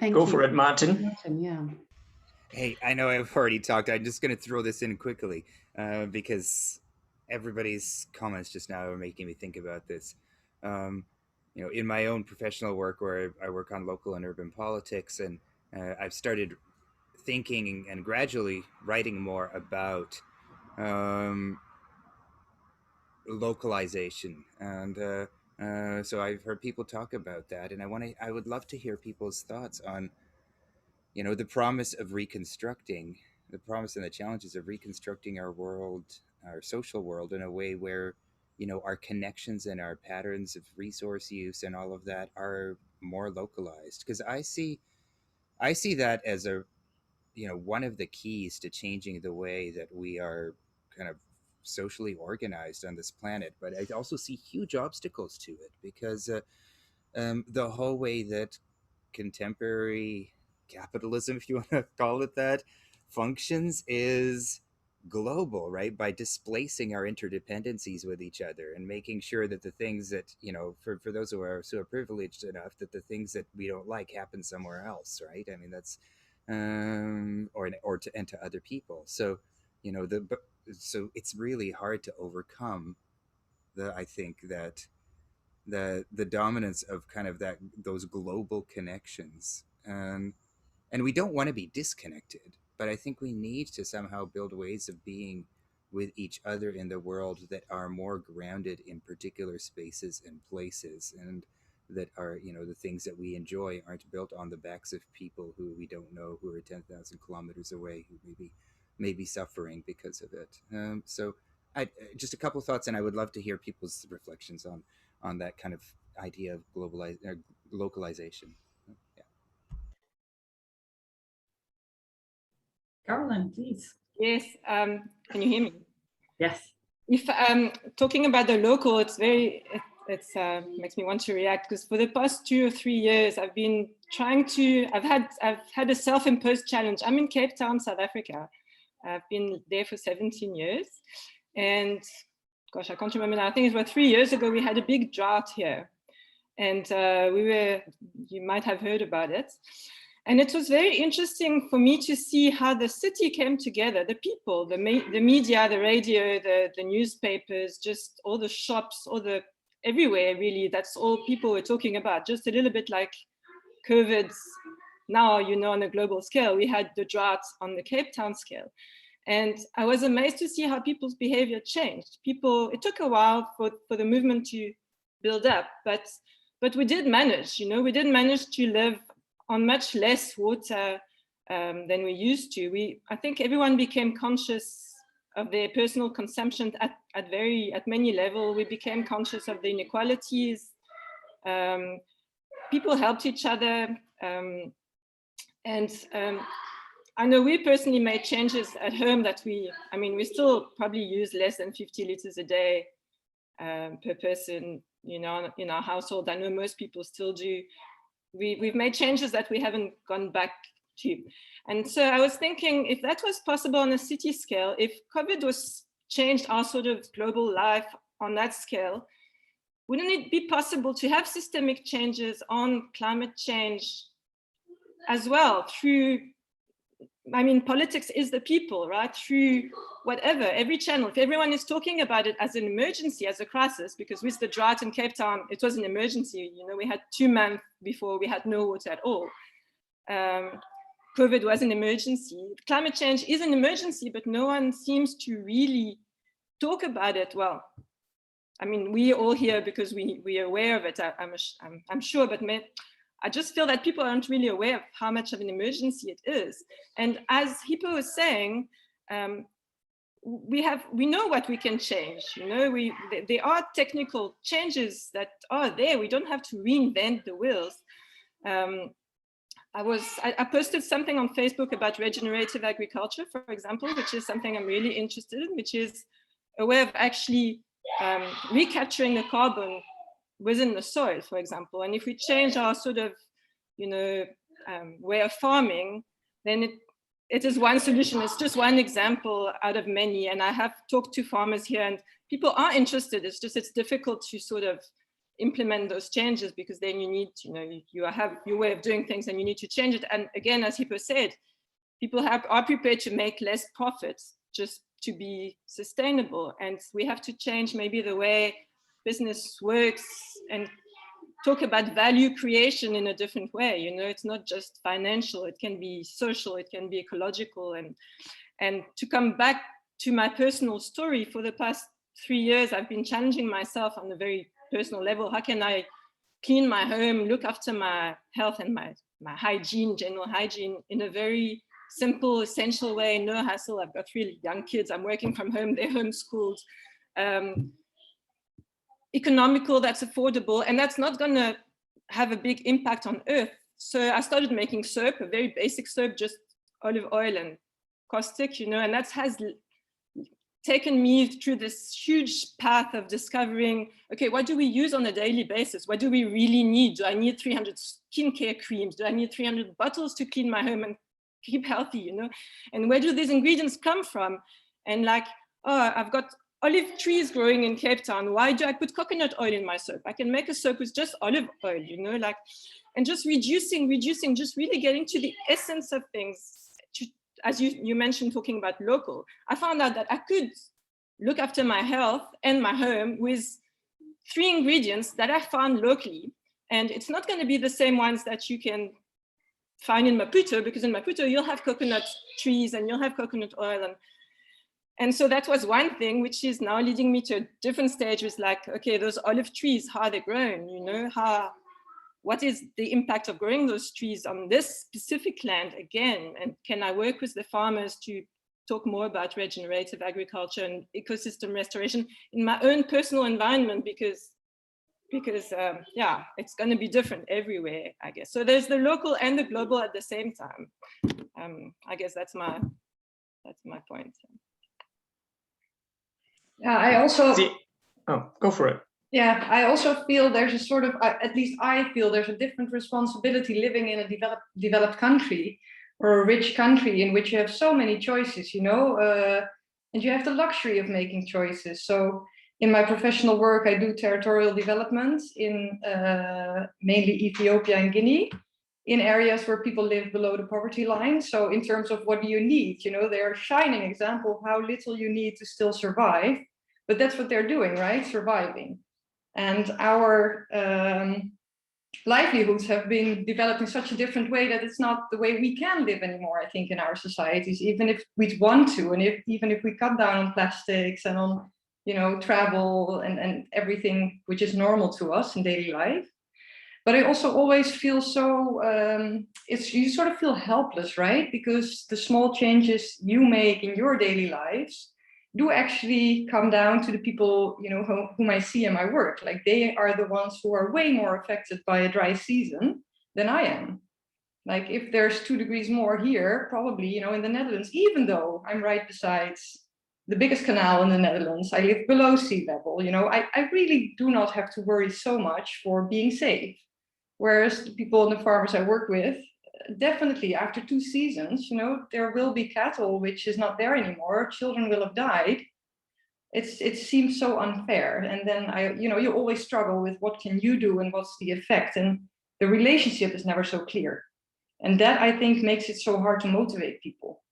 Thank Go you. for it, Martin. Martin, yeah. Hey, I know I've already talked. I'm just going to throw this in quickly because everybody's comments just now are making me think about this. You know, in my own professional work, where I work on local and urban politics, and I've started thinking and gradually writing more about localization, and so I've heard people talk about that, and I would love to hear people's thoughts on, you know, the promise of reconstructing, the promise and the challenges of reconstructing our world, our social world, in a way where, you know, our connections and our patterns of resource use and all of that are more localized. Because I see that as a, you know, one of the keys to changing the way that we are kind of socially organized on this planet. But I also see huge obstacles to it, because the whole way that contemporary capitalism, if you want to call it that, functions is global, right? By displacing our interdependencies with each other and making sure that the things that, you know, for those who are so privileged enough, that the things that we don't like happen somewhere else, right? I mean, that's or to other people. So, you know, so it's really hard to overcome I think that the dominance of kind of those global connections, and we don't want to be disconnected, but I think we need to somehow build ways of being with each other in the world that are more grounded in particular spaces and places, and that are, you know, the things that we enjoy aren't built on the backs of people who we don't know, who are 10,000 kilometers away, who may be suffering because of it. So just a couple of thoughts, and I would love to hear people's reflections on that kind of idea of localization. Caroline, please. Yes, can you hear me? Yes. If talking about the local, it's makes me want to react, because for the past 2 or 3 years, I've been trying to, I've had a self-imposed challenge. I'm in Cape Town, South Africa. I've been there for 17 years. And gosh, I can't remember now. I think it was 3 years ago, we had a big drought here. And you might have heard about it. And it was very interesting for me to see how the city came together, the people, the media, the radio, the newspapers, just all the shops, everywhere really, that's all people were talking about, just a little bit like COVID's now, on a global scale. We had the drought on the Cape Town scale. And I was amazed to see how people's behavior changed. It took a while for the movement to build up, but we did manage, we did manage to live on much less water than we used to. I think everyone became conscious of their personal consumption at many levels. We became conscious of the inequalities. People helped each other. I know we personally made changes at home that we still probably use less than 50 liters a day per person, in our household. I know most people still do. We've made changes that we haven't gone back to. And so I was thinking, if that was possible on a city scale, if COVID was changed our sort of global life on that scale, wouldn't it be possible to have systemic changes on climate change as well through, politics is the people, right? Through whatever, every channel. If everyone is talking about it as an emergency, as a crisis, because with the drought in Cape Town, it was an emergency. We had 2 months before we had no water at all. COVID was an emergency. Climate change is an emergency, but no one seems to really talk about it. Well, we all here because we are aware of it, I'm sure, but I just feel that people aren't really aware of how much of an emergency it is. And as Hippo was saying, we know what we can change. There are technical changes that are there. We don't have to reinvent the wheels. I posted something on Facebook about regenerative agriculture, for example, which is something I'm really interested in, which is a way of actually recapturing the carbon within the soil, for example. And if we change our sort of, way of farming, then it is one solution. It's just one example out of many. And I have talked to farmers here, and people are interested. It's difficult to sort of implement those changes, because then you need, you have your way of doing things and you need to change it. And again, as Hippo said, people are prepared to make less profits just to be sustainable. And we have to change maybe the way business works and talk about value creation in a different way. It's not just financial, it can be social, it can be ecological. And to come back to my personal story, for the past 3 years, I've been challenging myself on a very personal level. How can I clean my home, look after my health and my hygiene, general hygiene, in a very simple, essential way, no hassle. I've got 3 young kids, I'm working from home, they're homeschooled. Economical, that's affordable, and that's not going to have a big impact on Earth. So I started making soap, a very basic soap, just olive oil and caustic, and that has taken me through this huge path of discovering, okay, what do we use on a daily basis? What do we really need? Do I need 300 skincare creams? Do I need 300 bottles to clean my home and keep healthy, And where do these ingredients come from? And I've got olive trees growing in Cape Town. Why do I put coconut oil in my soap? I can make a soap with just olive oil, and just reducing, just really getting to the essence of things. As you mentioned, talking about local, I found out that I could look after my health and my home with 3 ingredients that I found locally. And it's not going to be the same ones that you can find in Maputo, because in Maputo, you'll have coconut trees and you'll have coconut oil. And so that was one thing, which is now leading me to a different stage, was okay, those olive trees, how are they grown? What is the impact of growing those trees on this specific land again? And can I work with the farmers to talk more about regenerative agriculture and ecosystem restoration in my own personal environment? Because it's going to be different everywhere, I guess. So there's the local and the global at the same time. I guess that's my That's my point. Yeah, I also. Oh, go for it. Yeah, I also feel there's a sort of, at least I feel there's a different responsibility living in a developed country or a rich country in which you have so many choices, you know, and you have the luxury of making choices. So in my professional work, I do territorial development in mainly Ethiopia and Guinea, in areas where people live below the poverty line. So in terms of what do you need, you know, they're a shining example of how little you need to still survive. But that's what they're doing, right? Surviving. And our livelihoods have been developed in such a different way that it's not the way we can live anymore, I think, in our societies, even if we'd want to, and even if we cut down on plastics and on, you know, travel and everything which is normal to us in daily life. But I also always feel so, you sort of feel helpless, right? Because the small changes you make in your daily lives do actually come down to the people, you know, whom I see in my work. Like they are the ones who are way more affected by a dry season than I am. Like if there's 2 degrees more here, probably, you know, in the Netherlands, even though I'm right beside the biggest canal in the Netherlands, I live below sea level, you know, I really do not have to worry so much for being safe. Whereas the people and the farmers I work with, definitely after 2 seasons, you know, there will be cattle which is not there anymore. Children will have died. It seems so unfair. And then you always struggle with what can you do and what's the effect. And the relationship is never so clear. And that I think makes it so hard to motivate people.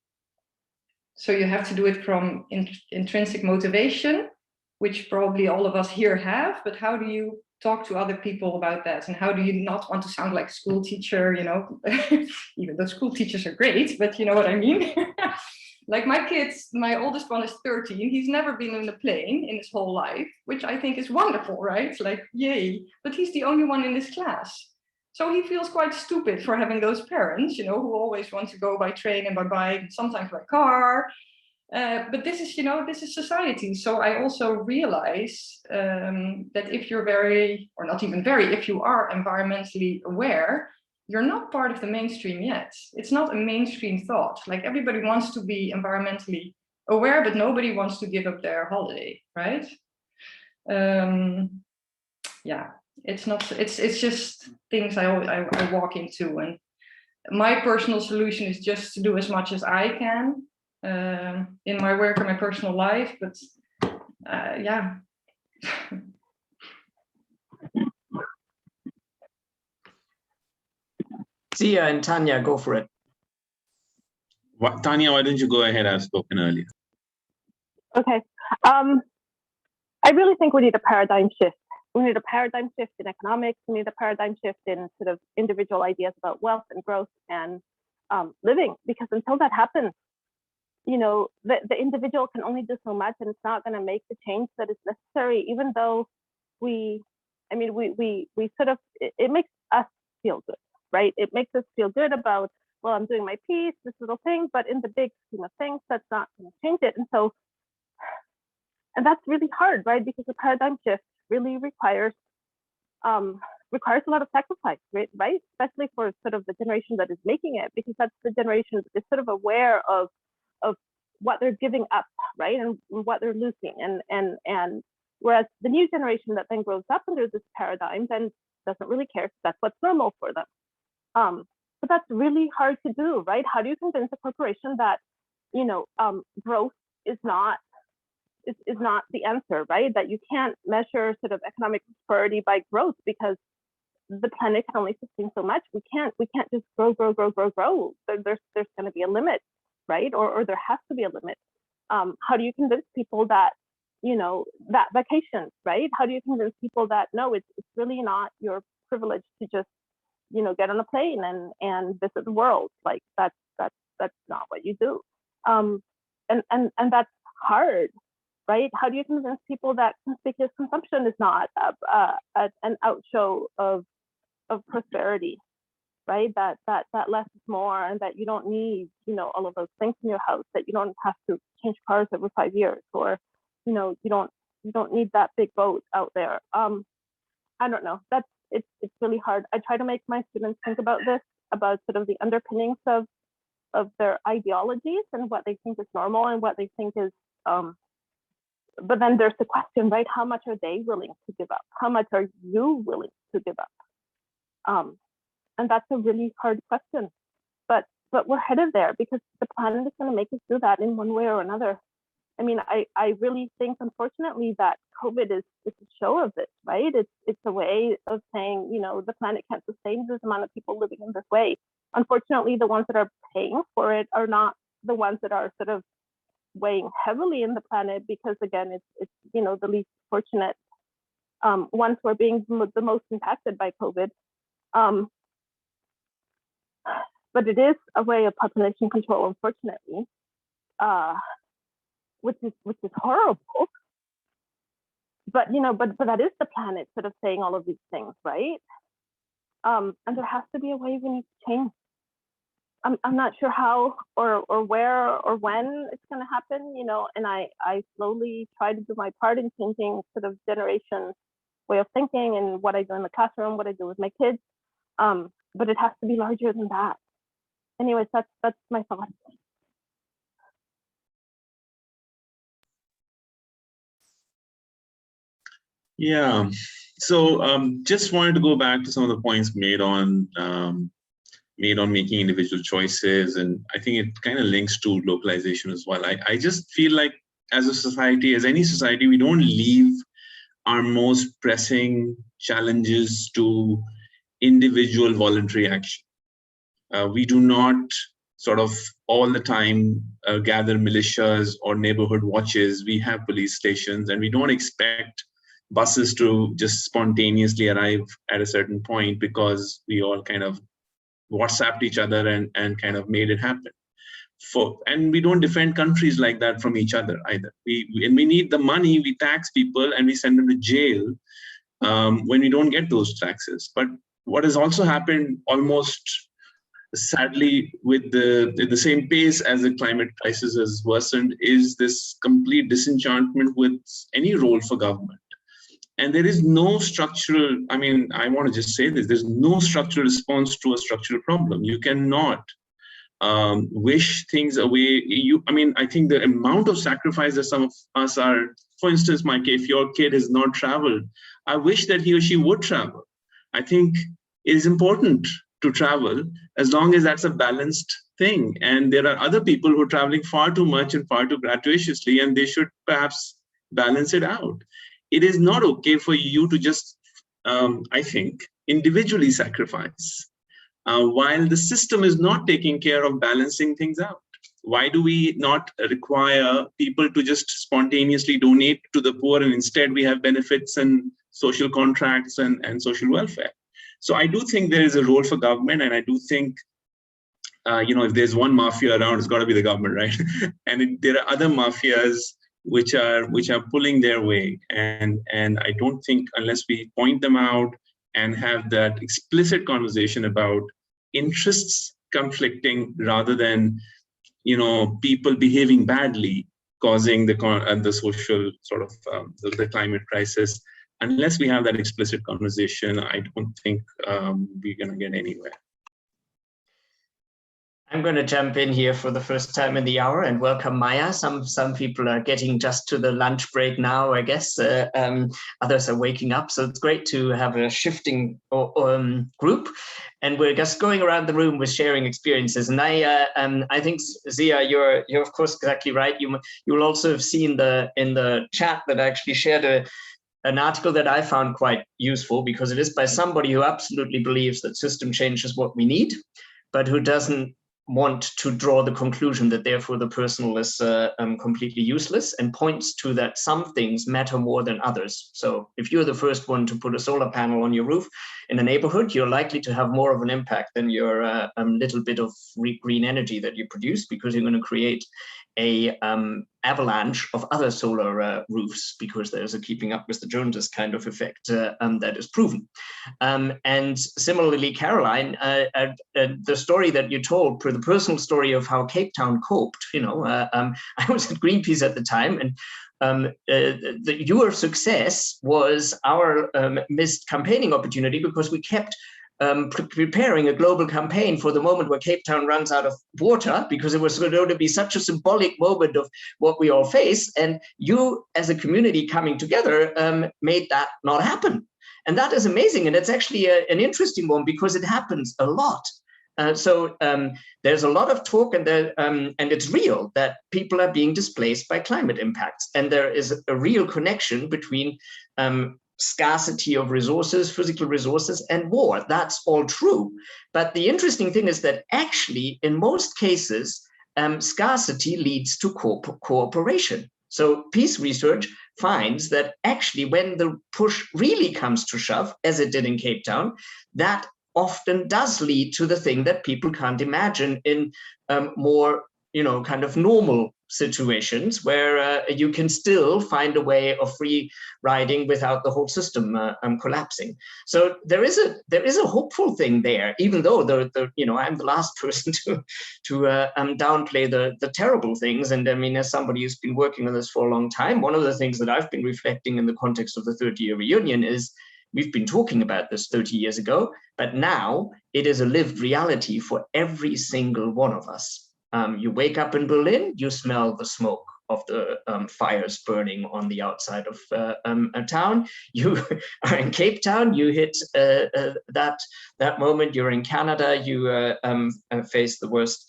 So you have to do it from intrinsic motivation, which probably all of us here have, but how do you talk to other people about that? And how do you not want to sound like a school teacher, you know, even though school teachers are great, but you know what I mean? Like my kids, my oldest one is 13. He's never been in a plane in his whole life, which I think is wonderful, right? Like, yay, but he's the only one in this class. So he feels quite stupid for having those parents, you know, who always want to go by train and by bike, sometimes by car. But this is, you know, this is society. So I also realize that if you're if you are environmentally aware, you're not part of the mainstream yet. It's not a mainstream thought. Like everybody wants to be environmentally aware, but nobody wants to give up their holiday, right? Yeah, it's not. It's just things I walk into, and my personal solution is just to do as much as I can. In my work and my personal life, but yeah. Zia and Tanya, go for it. Tanya, why don't you go ahead? I've spoken earlier. Okay. I really think we need a paradigm shift. We need a paradigm shift in economics. We need a paradigm shift in sort of individual ideas about wealth and growth and living, because until that happens, you know, the individual can only do so much, and it's not going to make the change that is necessary, even though we sort of, it makes us feel good, right? It makes us feel good about, well, I'm doing my piece, this little thing, but in the big scheme of things, that's not going to change it. And that's really hard, right? Because the paradigm shift really requires a lot of sacrifice, right? Especially for sort of the generation that is making it, because that's the generation that is sort of aware of what they're giving up, right, and what they're losing, and whereas the new generation that then grows up under this paradigm then doesn't really care if that's what's normal for them. But that's really hard to do, right? How do you convince a corporation that, you know, growth is not the answer, right? That you can't measure sort of economic prosperity by growth because the planet can only sustain so much. We can't just grow. There's going to be a limit, right? Or there has to be a limit. How do you convince people that, you know, that vacations, right? How do you convince people that no, it's really not your privilege to just, you know, get on a plane and visit the world? Like that's not what you do. And that's hard, right? How do you convince people that conspicuous consumption is not an outshow of prosperity, right? That less is more, and that you don't need, you know, all of those things in your house, that you don't have to change cars every 5 years, or, you know, you don't need that big boat out there. I don't know. It's really hard. I try to make my students think about this, about sort of the underpinnings of their ideologies and what they think is normal and what they think is, but then there's the question, right? How much are they willing to give up? How much are you willing to give up? And that's a really hard question, but we're headed there because the planet is going to make us do that in one way or another. I mean, I really think, unfortunately, that COVID is a show of this, right? It's a way of saying, you know, the planet can't sustain this amount of people living in this way. Unfortunately, the ones that are paying for it are not the ones that are sort of weighing heavily in the planet, because again, it's you know, the least fortunate ones who are being the most impacted by COVID. But it is a way of population control, unfortunately. Which is horrible, but you know, but that is the planet sort of saying all of these things, right? And there has to be a way we need to change. I'm not sure how or where or when it's going to happen, you know. And I slowly try to do my part in changing sort of generation's way of thinking and what I do in the classroom, what I do with my kids. But it has to be larger than that. Anyways, that's my thought. Yeah, so just wanted to go back to some of the points made on making individual choices, and I think it kind of links to localization as well. I just feel like as a society, as any society, we don't leave our most pressing challenges to individual voluntary action. We do not sort of all the time gather militias or neighborhood watches. We have police stations, and we don't expect buses to just spontaneously arrive at a certain point because we all kind of WhatsApped each other and kind of made it happen. And we don't defend countries like that from each other either. And we need the money, we tax people and we send them to jail when we don't get those taxes. But what has also happened almost sadly with the same pace as the climate crisis has worsened is this complete disenchantment with any role for government. And there is no structural, I mean, I want to just say this, there's no structural response to a structural problem. You cannot wish things away. I mean, I think the amount of sacrifice that some of us are, for instance, Mike, if your kid has not traveled, I wish that he or she would travel. I think it is important to travel as long as that's a balanced thing. And there are other people who are traveling far too much and far too gratuitously, and they should perhaps balance it out. It is not okay for you to just, I think, individually sacrifice while the system is not taking care of balancing things out. Why do we not require people to just spontaneously donate to the poor, and instead we have benefits and social contracts and social welfare? So I do think there is a role for government, and I do think, you know, if there's one mafia around, it's got to be the government, right? And there are other mafias which are pulling their way, and I don't think unless we point them out and have that explicit conversation about interests conflicting rather than, you know, people behaving badly causing the social sort of the climate crisis, unless we have that explicit conversation, I don't think we're going to get anywhere. I'm going to jump in here for the first time in the hour and welcome Maya. Some people are getting just to the lunch break now, I guess. Others are waking up. So it's great to have a shifting group. And we're just going around the room with sharing experiences. And I think, Zia, you're of course exactly right. You will also have seen in the chat that I actually shared an article that I found quite useful, because it is by somebody who absolutely believes that system change is what we need, but who doesn't want to draw the conclusion that therefore the personal is completely useless, and points to that some things matter more than others. So if you're the first one to put a solar panel on your roof in a neighborhood, you're likely to have more of an impact than your little bit of green energy that you produce, because you're going to create a avalanche of other solar roofs, because there's a keeping up with the Joneses kind of effect that is proven. And similarly, Caroline, the story that you told, the personal story of how Cape Town coped, you know, I was at Greenpeace at the time, and your success was our missed campaigning opportunity, because we kept preparing a global campaign for the moment where Cape Town runs out of water, because it was going to be such a symbolic moment of what we all face. And you, as a community coming together, made that not happen. And that is amazing. And it's actually an interesting one, because it happens a lot. So there's a lot of talk, and it's real that people are being displaced by climate impacts. And there is a real connection between scarcity of resources, physical resources, and war. That's all true. But the interesting thing is that actually, in most cases, scarcity leads to cooperation. So peace research finds that actually when the push really comes to shove, as it did in Cape Town, that often does lead to the thing that people can't imagine in more, kind of normal situations, where you can still find a way of free riding without the whole system collapsing. So there is a hopeful thing there, even though I'm the last person to downplay the terrible things. And I mean, as somebody who's been working on this for a long time, one of the things that I've been reflecting in the context of the 30-year reunion is, we've been talking about this 30 years ago, but now it is a lived reality for every single one of us. You wake up in Berlin, you smell the smoke of the fires burning on the outside of a town. You are in Cape Town, you hit that moment. You're in Canada, you face the worst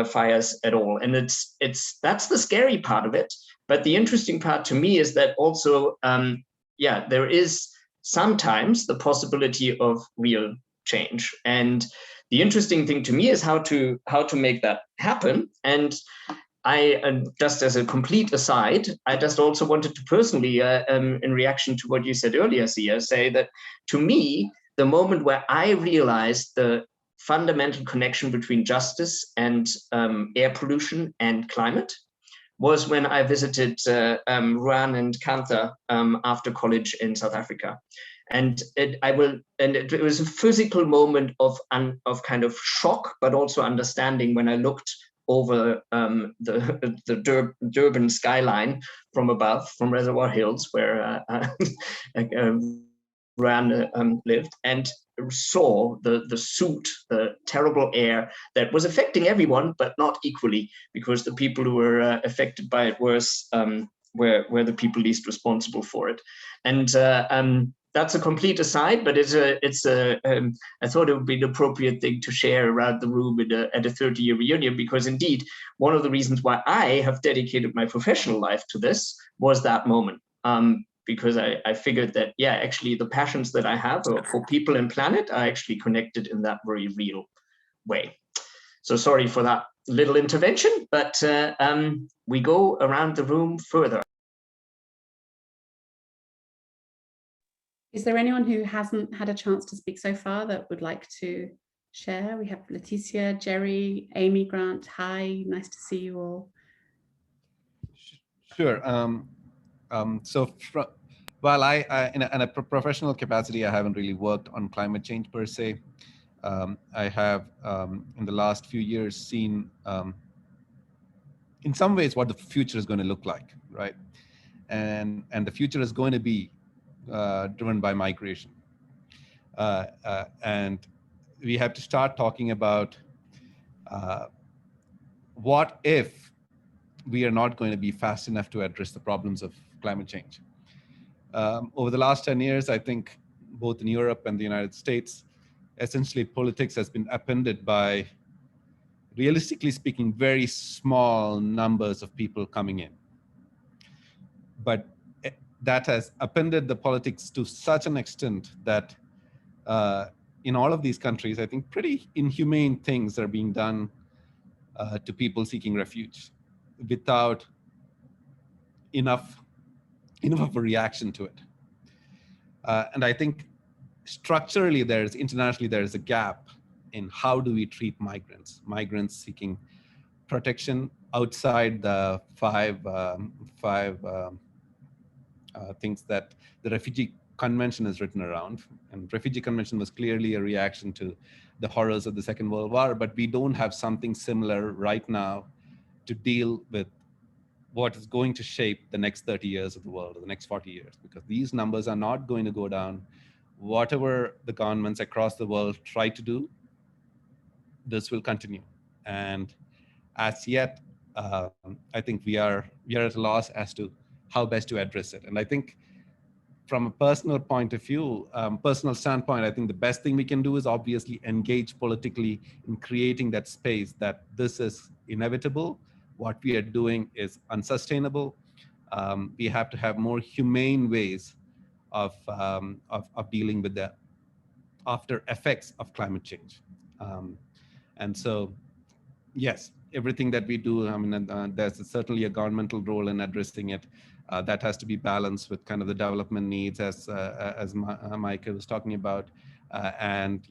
fires at all. And that's the scary part of it. But the interesting part to me is that also, there is sometimes the possibility of real change. And the interesting thing to me is how to make that happen. And I, just as a complete aside, I just also wanted to personally, in reaction to what you said earlier, Sia, say that to me, the moment where I realized the fundamental connection between justice and air pollution and climate was when I visited Ruan and Kantha after college in South Africa. And it was a physical moment of kind of shock, but also understanding when I looked over the Durban skyline from above, from Reservoir Hills, where Ruan lived, and saw the soot, the terrible air that was affecting everyone, but not equally, because the people who were affected by it were the people least responsible for it. And that's a complete aside, but I thought it would be an appropriate thing to share around the room at a 30-year reunion, because indeed, one of the reasons why I have dedicated my professional life to this was that moment. Because I figured that, actually the passions that I have for people and planet are actually connected in that very real way. So sorry for that little intervention, but we go around the room further. Is there anyone who hasn't had a chance to speak so far that would like to share? We have Leticia, Jerry, Amy, Grant. Hi, nice to see you all. Sure. While I in a professional capacity, I haven't really worked on climate change per se. I have, in the last few years, seen, in some ways, what the future is going to look like, right? And the future is going to be driven by migration. And we have to start talking about what if we are not going to be fast enough to address the problems of climate change. Over the last 10 years, I think both in Europe and the United States, essentially politics has been upended by, realistically speaking, very small numbers of people coming in. But that has upended the politics to such an extent that in all of these countries, I think pretty inhumane things are being done to people seeking refuge without enough of a reaction to it. And I think structurally, internationally, there's a gap in how do we treat migrants seeking protection outside the five things that the Refugee Convention is written around. And Refugee Convention was clearly a reaction to the horrors of the Second World War, but we don't have something similar right now to deal with what is going to shape the next 30 years of the world, or the next 40 years, because these numbers are not going to go down whatever the governments across the world try to do, this will continue. And as yet, I think we are at a loss as to how best to address it. And I think from a personal point of view, personal standpoint, I think the best thing we can do is obviously engage politically in creating that space that this is inevitable. What we are doing is unsustainable. We have to have more humane ways of dealing with the after effects of climate change. And so, yes, everything that we do, I mean, there's certainly a governmental role in addressing it. That has to be balanced with kind of the development needs, as Micah was talking about, and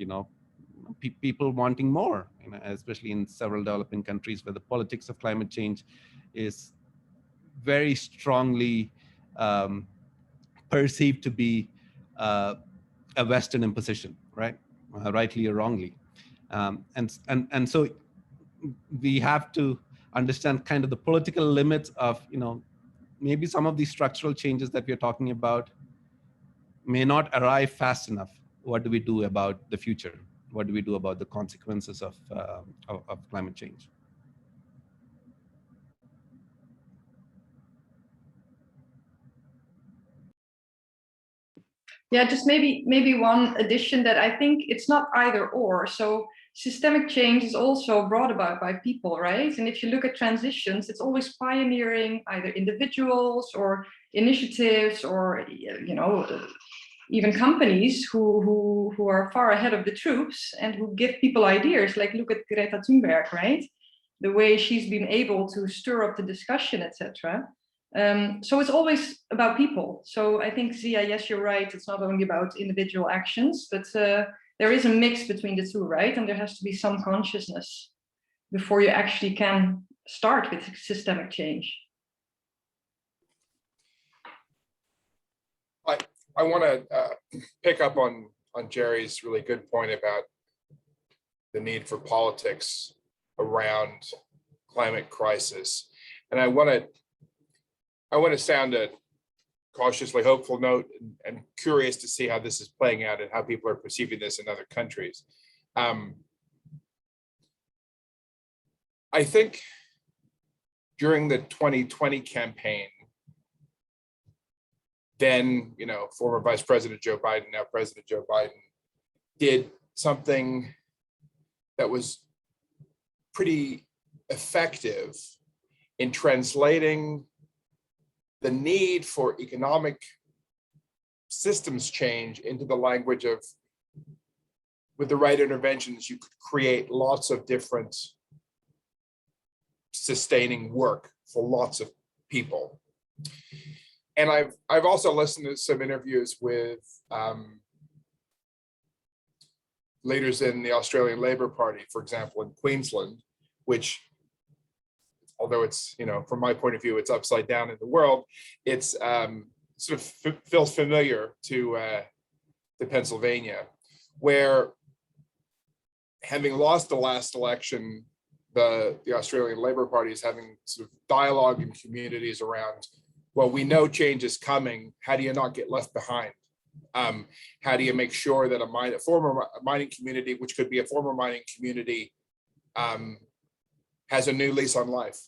people wanting more, especially in several developing countries where the politics of climate change is very strongly perceived to be a Western imposition, right? Rightly or wrongly, and so we have to understand kind of the political limits of maybe some of these structural changes that we're talking about may not arrive fast enough. What do we do about the future? What do we do about the consequences of climate change? Yeah, just maybe one addition, that I think it's not either or. So systemic change is also brought about by people, right? And if you look at transitions, it's always pioneering either individuals or initiatives, or even companies who are far ahead of the troops and who give people ideas. Like look at Greta Thunberg, right? The way she's been able to stir up the discussion, etc. So it's always about people. So I think, Zia, yes, you're right. It's not only about individual actions, but there is a mix between the two, right? And there has to be some consciousness before you actually can start with systemic change. I want to pick up on Jerry's really good point about the need for politics around climate crisis. And I want to sound a cautiously hopeful note, and curious to see how this is playing out and how people are perceiving this in other countries. I think during the 2020 campaign, then, former Vice President Joe Biden, now President Joe Biden, did something that was pretty effective in translating the need for economic systems change into the language of, with the right interventions, you could create lots of different sustaining work for lots of people. And I've also listened to some interviews with leaders in the Australian Labor Party, for example, in Queensland, which, although it's, from my point of view, it's upside down in the world, it's sort of feels familiar to Pennsylvania, where, having lost the last election, the Australian Labor Party is having sort of dialogue in communities around, well, we know change is coming. How do you not get left behind? How do you make sure that a former mining community, which could be a former mining community, has a new lease on life?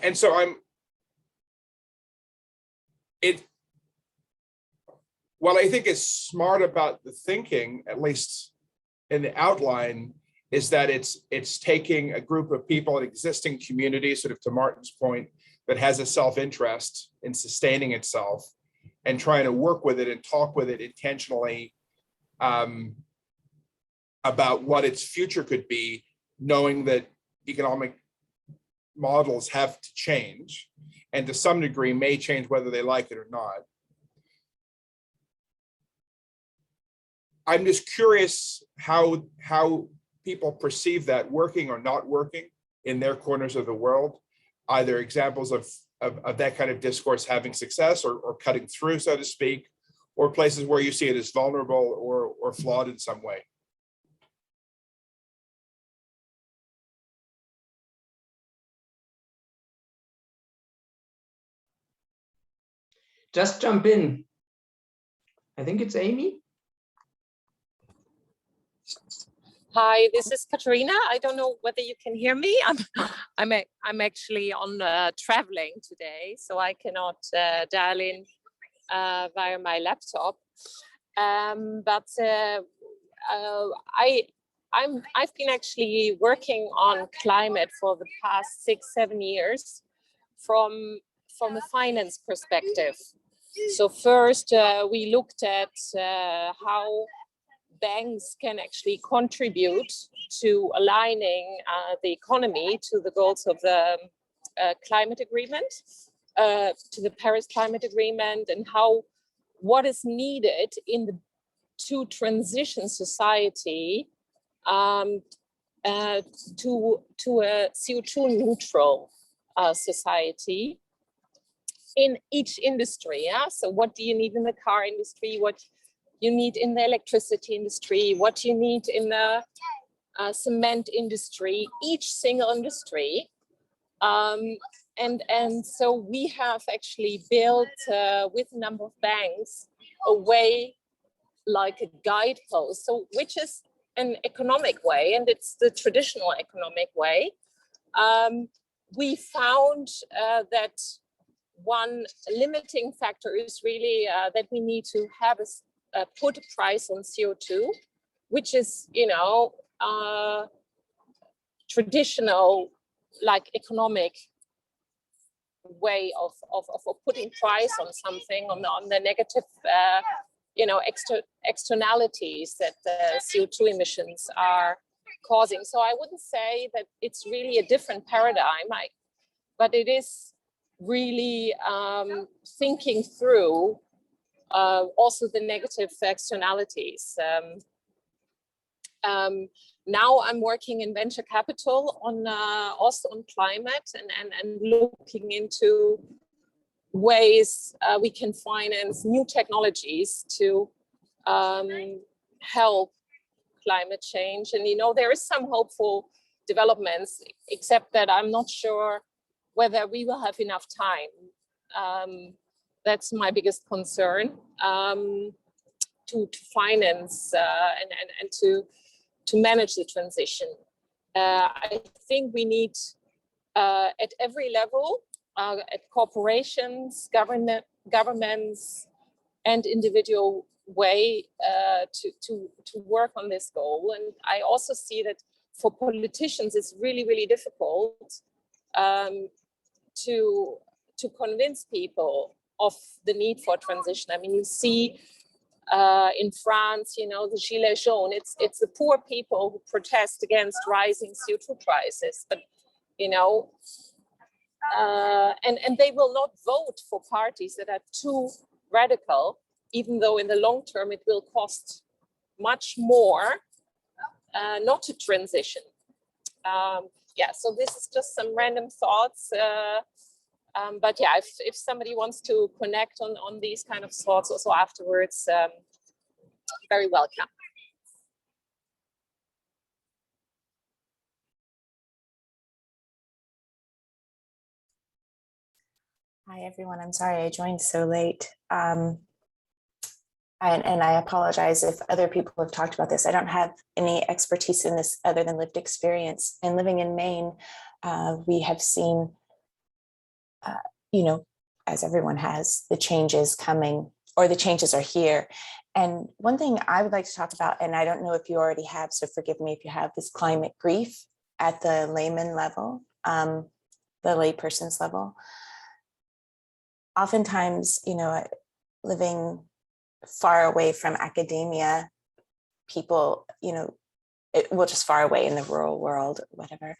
And so what I think is smart about the thinking, at least in the outline, is that it's taking a group of people, an existing community, sort of to Martin's point, that has a self-interest in sustaining itself, and trying to work with it and talk with it intentionally about what its future could be, knowing that economic models have to change, and to some degree may change whether they like it or not. I'm just curious how people perceive that working or not working in their corners of the world, either examples of that kind of discourse having success or cutting through, so to speak, or places where you see it as vulnerable or flawed in some way. Just jump in. I think it's Amy. Hi, this is Katerina. I don't know whether you can hear me. I'm actually on traveling today, so I cannot dial in via my laptop. I've been actually working on climate for the past 6-7 years from a finance perspective. So first, we looked at how banks can actually contribute to aligning the economy to the goals of the climate agreement, to the Paris Climate Agreement, and what is needed to transition society to a CO2 neutral society in each industry. Yeah? So what do you need in the car industry? What you need in the electricity industry? What you need in the cement industry? Each single industry. And so we have actually built with a number of banks a way, like a guidepost, so which is an economic way, and it's the traditional economic way. We found that one limiting factor is really that we need to have put a price on CO2, which is, traditional, like economic way of putting price on something, on the negative externalities that the CO2 emissions are causing. So I wouldn't say that it's really a different paradigm, but it is really thinking through also the negative externalities. Now I'm working in venture capital also on climate and looking into ways we can finance new technologies to help climate change. And there is some hopeful developments, except that I'm not sure whether we will have enough time. That's my biggest concern, to finance and to manage the transition. I think we need at every level, at corporations, governments, and individual way to work on this goal. And I also see that for politicians, it's really, really difficult to convince people of the need for transition. I mean, you see in France, the Gilets jaunes, it's the poor people who protest against rising CO2 prices, but and they will not vote for parties that are too radical, even though in the long term it will cost much more not to transition. So this is just some random thoughts. But yeah, if somebody wants to connect on these kind of thoughts also afterwards, very welcome. Hi, everyone. I'm sorry I joined so late. And I apologize if other people have talked about this. I don't have any expertise in this other than lived experience. And living in Maine, we have seen, as everyone has, the changes coming, or the changes are here. And one thing I would like to talk about, and I don't know if you already have, so forgive me if you have, is climate grief at the layman level, the layperson's level. Oftentimes, living far away from academia, people, just far away in the rural world, whatever,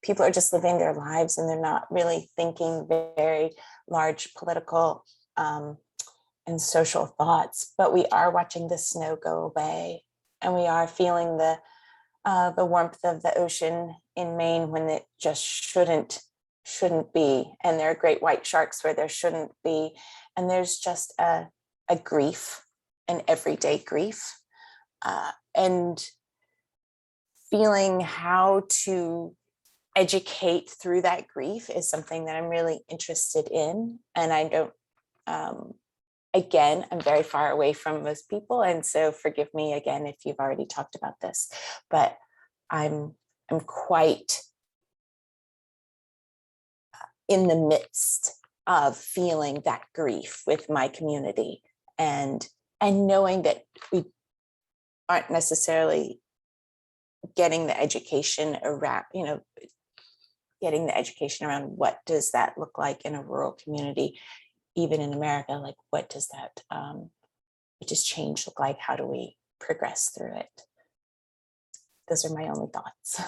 people are just living their lives and they're not really thinking very large political and social thoughts. But we are watching the snow go away, and we are feeling the warmth of the ocean in Maine when it just shouldn't be, and there are great white sharks where there shouldn't be, and there's just a grief, an everyday grief, and feeling how to educate through that grief is something that I'm really interested in. And I again, I'm very far away from most people, and so forgive me again if you've already talked about this, but I'm quite in the midst of feeling that grief with my community, and knowing that we aren't necessarily getting the education around, getting the education around what does that look like in a rural community, even in America, like what does that, what does change look like? How do we progress through it? Those are my only thoughts.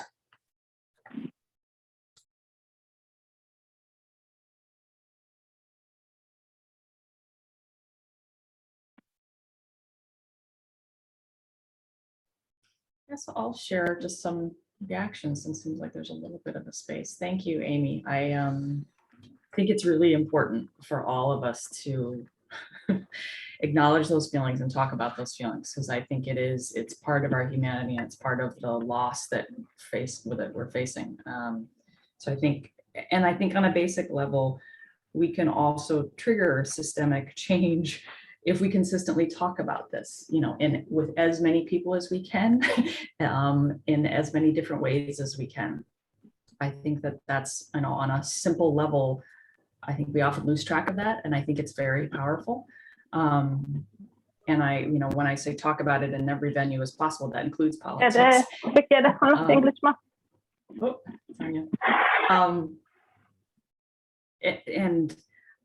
Yes, I'll share just some reactions, and seems like there's a little bit of a space. Thank you, Amy. I think it's really important for all of us to acknowledge those feelings and talk about those feelings, because I think it's part of our humanity, and it's part of the loss that we're facing. So I think on a basic level, we can also trigger systemic change if we consistently talk about this, with as many people as we can, in as many different ways as we can. I think that's, on a simple level, I think we often lose track of that, and I think it's very powerful. And when I say talk about it in every venue as possible, that includes politics. And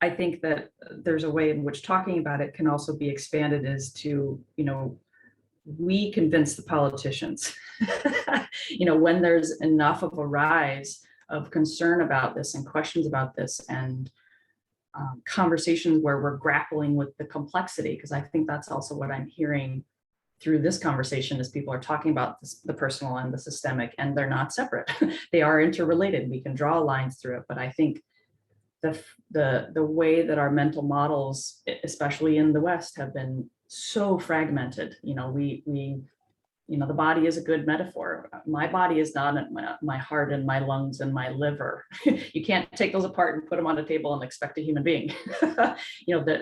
I think that there's a way in which talking about it can also be expanded as to, we convince the politicians, when there's enough of a rise of concern about this and questions about this, and conversations where we're grappling with the complexity, because I think that's also what I'm hearing through this conversation, is people are talking about the personal and the systemic, and they're not separate. They are interrelated. We can draw lines through it, but I think the way that our mental models, especially in the West, have been so fragmented. The body is a good metaphor. My body is not my heart and my lungs and my liver. You can't take those apart and put them on a table and expect a human being.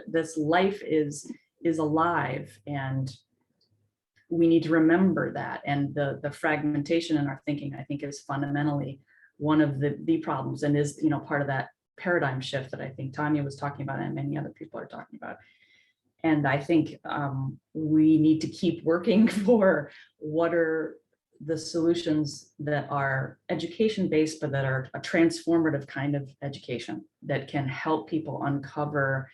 This life is alive, and we need to remember that. And the fragmentation in our thinking, I think, is fundamentally one of the problems, and is part of that paradigm shift that I think Tanya was talking about, and many other people are talking about. And I think we need to keep working for what are the solutions that are education-based, but that are a transformative kind of education that can help people uncover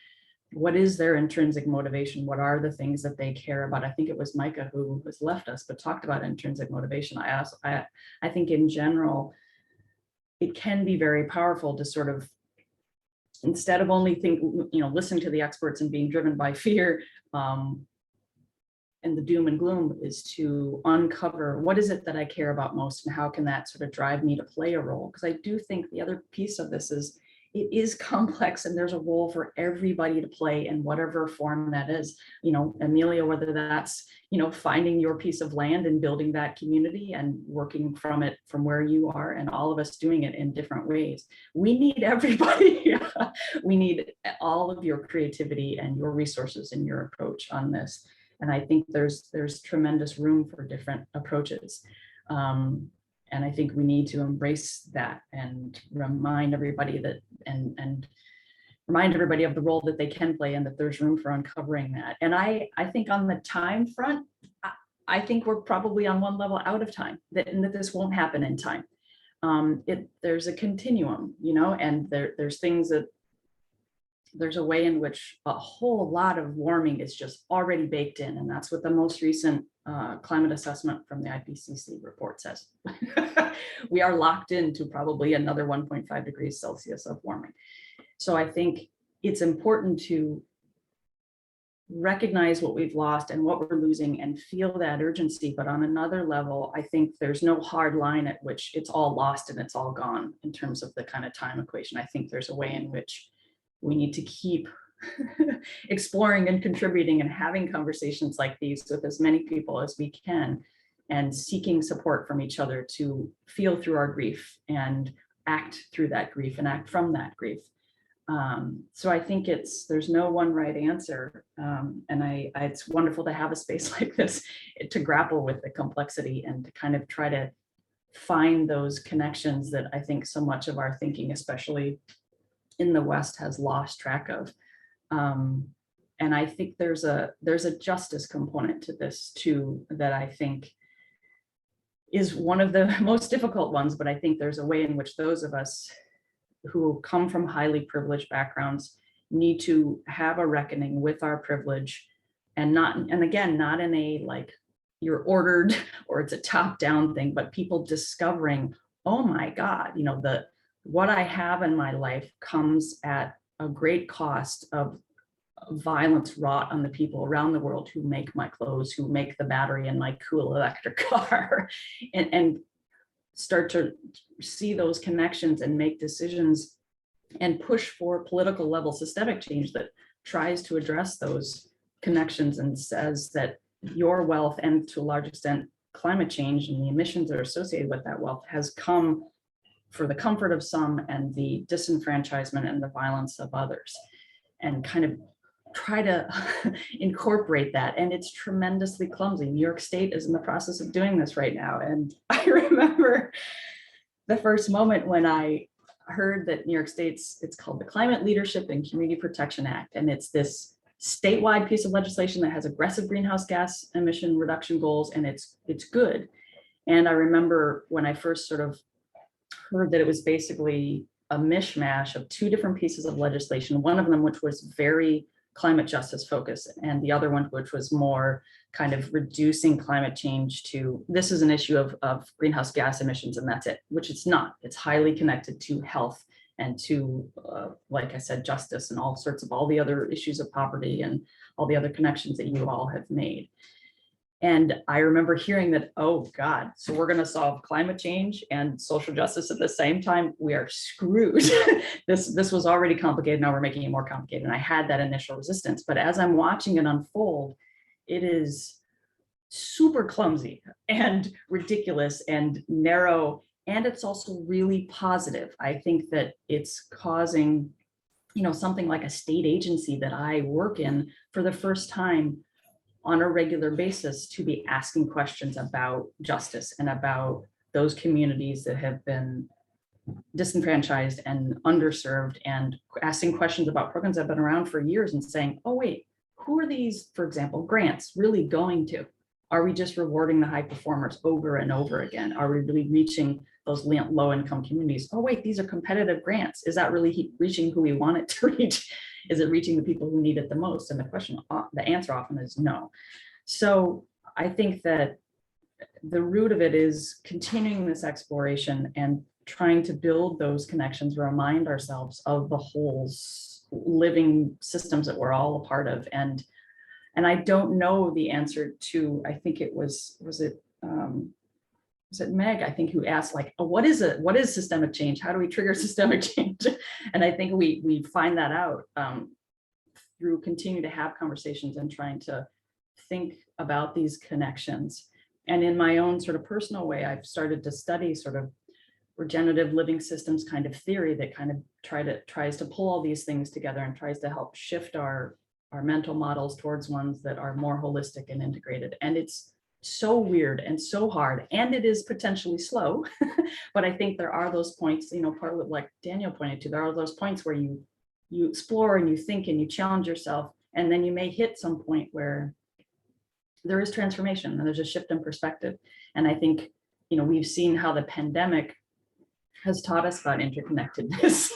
what is their intrinsic motivation, what are the things that they care about. I think it was Micah who has left us, but talked about intrinsic motivation. I think in general, it can be very powerful to sort of, instead of only listening to the experts and being driven by fear and the doom and gloom, is to uncover what is it that I care about most, and how can that sort of drive me to play a role. Because I do think the other piece of this is it is complex, and there's a role for everybody to play in whatever form that is. Amelia, whether that's, finding your piece of land and building that community and working from where you are, and all of us doing it in different ways. We need everybody. We need all of your creativity and your resources and your approach on this. And I think there's tremendous room for different approaches. And I think we need to embrace that and remind everybody that, and remind everybody of the role that they can play, and that there's room for uncovering that. And I think on the time front, I think we're probably on one level out of time, and that this won't happen in time. There's a continuum, and there's things that, there's a way in which a whole lot of warming is just already baked in. And that's what the most recent climate assessment from the IPCC report says. We are locked into probably another 1.5 degrees Celsius of warming. So I think it's important to recognize what we've lost and what we're losing, and feel that urgency. But on another level, I think there's no hard line at which it's all lost and it's all gone in terms of the kind of time equation. I think there's a way in which we need to keep exploring and contributing and having conversations like these with as many people as we can, and seeking support from each other to feel through our grief and act through that grief and act from that grief. So I think there's no one right answer. And it's wonderful to have a space like this to grapple with the complexity and to kind of try to find those connections that I think so much of our thinking, especially in the West, has lost track of. And I think there's a justice component to this too, that I think is one of the most difficult ones, but I think there's a way in which those of us who come from highly privileged backgrounds need to have a reckoning with our privilege, and again, not in a like you're ordered or it's a top-down thing, but people discovering, oh my God, you know, what I have in my life comes at a great cost of violence wrought on the people around the world who make my clothes, who make the battery in my cool electric car, and start to see those connections and make decisions and push for political level systemic change that tries to address those connections and says that your wealth, and to a large extent climate change and the emissions that are associated with that wealth, has come for the comfort of some and the disenfranchisement and the violence of others, and kind of try to incorporate that. And it's tremendously clumsy. New York State is in the process of doing this right now. And I remember the first moment when I heard that New York State's, it's called the Climate Leadership and Community Protection Act. And it's this statewide piece of legislation that has aggressive greenhouse gas emission reduction goals, and it's good. And I remember when I first sort of heard that it was basically a mishmash of two different pieces of legislation, one of them which was very climate justice focused, and the other one which was more kind of reducing climate change to, this is an issue of greenhouse gas emissions and that's it, which it's not. It's highly connected to health and to, like I said, justice and all sorts of all the other issues of poverty and all the other connections that you all have made. And I remember hearing that, oh God, so we're going to solve climate change and social justice at the same time. We are screwed. This was already complicated. Now we're making it more complicated. And I had that initial resistance. But as I'm watching it unfold, it is super clumsy and ridiculous and narrow. And it's also really positive. I think that it's causing, you know, something like a state agency that I work in for the first time on a regular basis to be asking questions about justice and about those communities that have been disenfranchised and underserved, and asking questions about programs that have been around for years and saying, oh wait, who are these, for example, grants really going to? Are we just rewarding the high performers over and over again? Are we really reaching those low-income communities? Oh wait, these are competitive grants. Is that really reaching who we want it to reach? Is it reaching the people who need it the most? And the answer often is no. So I think that the root of it is continuing this exploration and trying to build those connections, remind ourselves of the whole living systems that we're all a part of. And I don't know the answer to, I think it was it Meg, I think, who asked, like, oh, what is systemic change? How do we trigger systemic change? And I think we find that out through continuing to have conversations and trying to think about these connections. And in my own sort of personal way, I've started to study sort of regenerative living systems kind of theory that kind of tries to pull all these things together and tries to help shift our mental models towards ones that are more holistic and integrated. And it's so weird and so hard, and it is potentially slow. But I think there are those points, you know, part of it, like Daniel pointed to, there are those points where you explore and you think and you challenge yourself, and then you may hit some point where there is transformation and there's a shift in perspective. And I think, you know, we've seen how the pandemic has taught us about interconnectedness.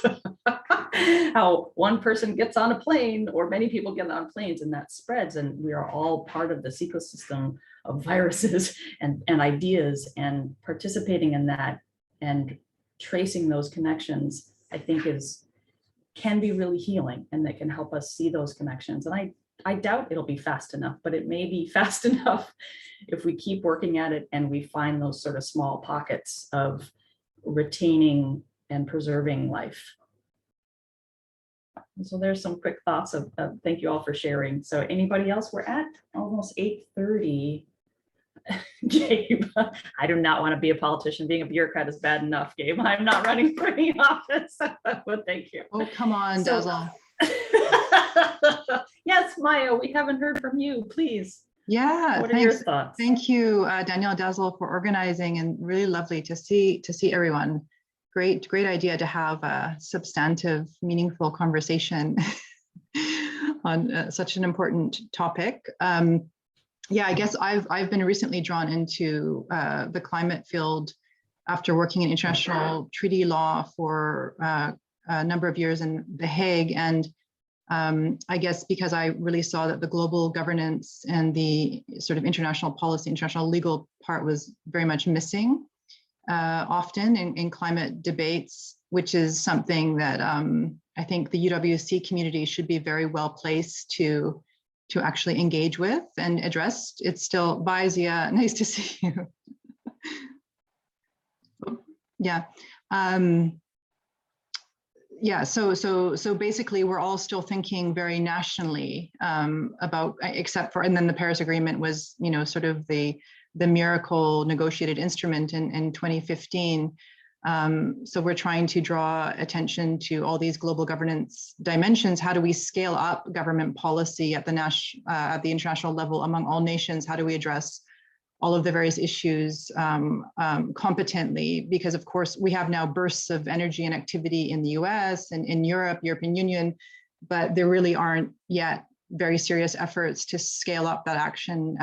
How one person gets on a plane, or many people get on planes, and that spreads, and we are all part of this ecosystem of viruses and ideas, and participating in that and tracing those connections, I think can be really healing, and that can help us see those connections. And I doubt it'll be fast enough, but it may be fast enough if we keep working at it and we find those sort of small pockets of retaining and preserving life. So there's some quick thoughts of thank you all for sharing. So anybody else? We're at almost 8:30. Gabe, I do not want to be a politician. Being a bureaucrat is bad enough, Gabe. I'm not running for any office, but thank you. Oh, come on, So- Dazzle. Yes, Maya, we haven't heard from you, please. Yeah, What are your thanks. thoughts? Thank you, Danielle Dazzle, for organizing, and really lovely to see everyone. Great idea to have a substantive, meaningful conversation on such an important topic. Yeah, I guess I've been recently drawn into the climate field after working in international treaty law for a number of years in The Hague, and I guess because I really saw that the global governance and the sort of international policy, international legal part was very much missing often in climate debates, which is something that I think the UWC community should be very well placed to actually engage with and address. It's still, bye Zia, nice to see you. Yeah. Yeah, so basically we're all still thinking very nationally about, except for, and then the Paris Agreement was, you know, sort of the miracle negotiated instrument in 2015. So we're trying to draw attention to all these global governance dimensions. How do we scale up government policy at the international level among all nations? How do we address all of the various issues competently? Because of course we have now bursts of energy and activity in the US and in Europe, European Union, but there really aren't yet very serious efforts to scale up that action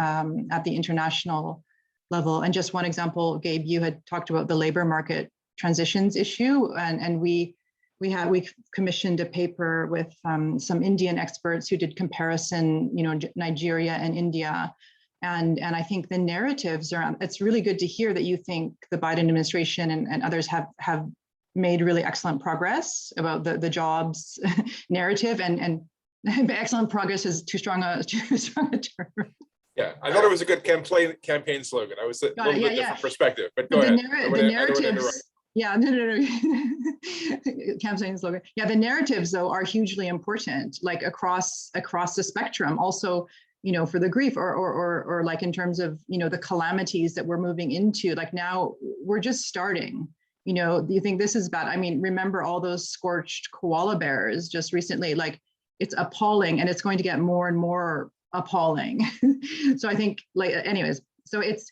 at the international level. And just one example, Gabe, you had talked about the labor market transitions issue, and we commissioned a paper with some Indian experts who did comparison, you know, Nigeria and India. And I think the narratives around, it's really good to hear that you think the Biden administration and others have made really excellent progress about the jobs narrative, and excellent progress is too strong a term. Yeah, I thought it was a good campaign slogan. I was a little bit different perspective, but go ahead. The narratives, yeah, no. Campaign slogan. Yeah, the narratives though are hugely important, like across the spectrum. Also, you know, for the grief or like in terms of, you know, the calamities that we're moving into, like now we're just starting, you know, do you think this is bad? I mean, remember all those scorched koala bears just recently, like it's appalling, and it's going to get more and more appalling. So I think, like, anyways, so it's,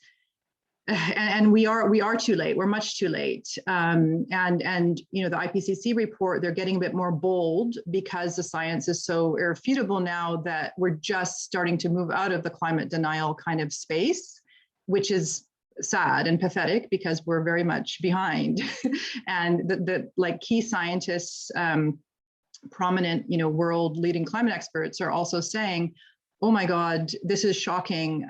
and we are too late. We're much too late. And you know, the IPCC report, they're getting a bit more bold because the science is so irrefutable now that we're just starting to move out of the climate denial kind of space, which is sad and pathetic because we're very much behind. And the like key scientists, prominent, you know, world leading climate experts are also saying, oh my God, this is shocking.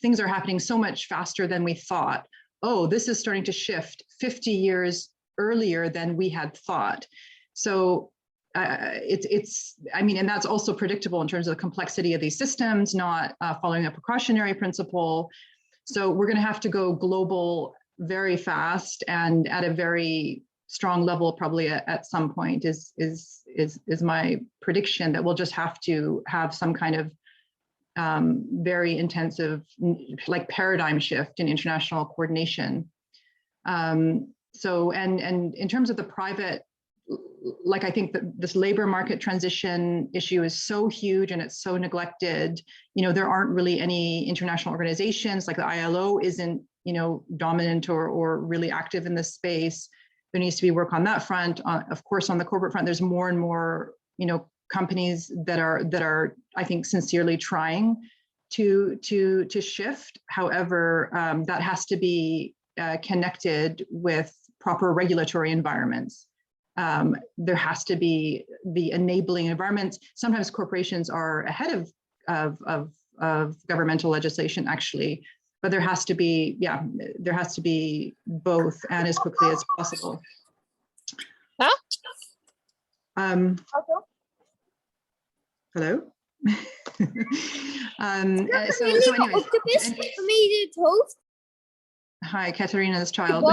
Things are happening so much faster than we thought. Oh, this is starting to shift 50 years earlier than we had thought. So it's, I mean, and that's also predictable in terms of the complexity of these systems, not following a precautionary principle. So we're gonna have to go global very fast and at a very strong level, probably at some point is my prediction, that we'll just have to have some kind of very intensive, like paradigm shift in international coordination. So, and in terms of the private, like I think that this labor market transition issue is so huge and it's so neglected. You know, there aren't really any international organizations, like the ILO isn't, you know, dominant or really active in this space. There needs to be work on that front. Of course, on the corporate front, there's more and more, you know, companies that are, I think, sincerely trying to shift. However, that has to be connected with proper regulatory environments. There has to be the enabling environments. Sometimes corporations are ahead of governmental legislation, actually, but there has to be, yeah, there has to be both, and as quickly as possible. Huh? Hello. So really anyways, optimistic for me to host. Hi, Katarina's child.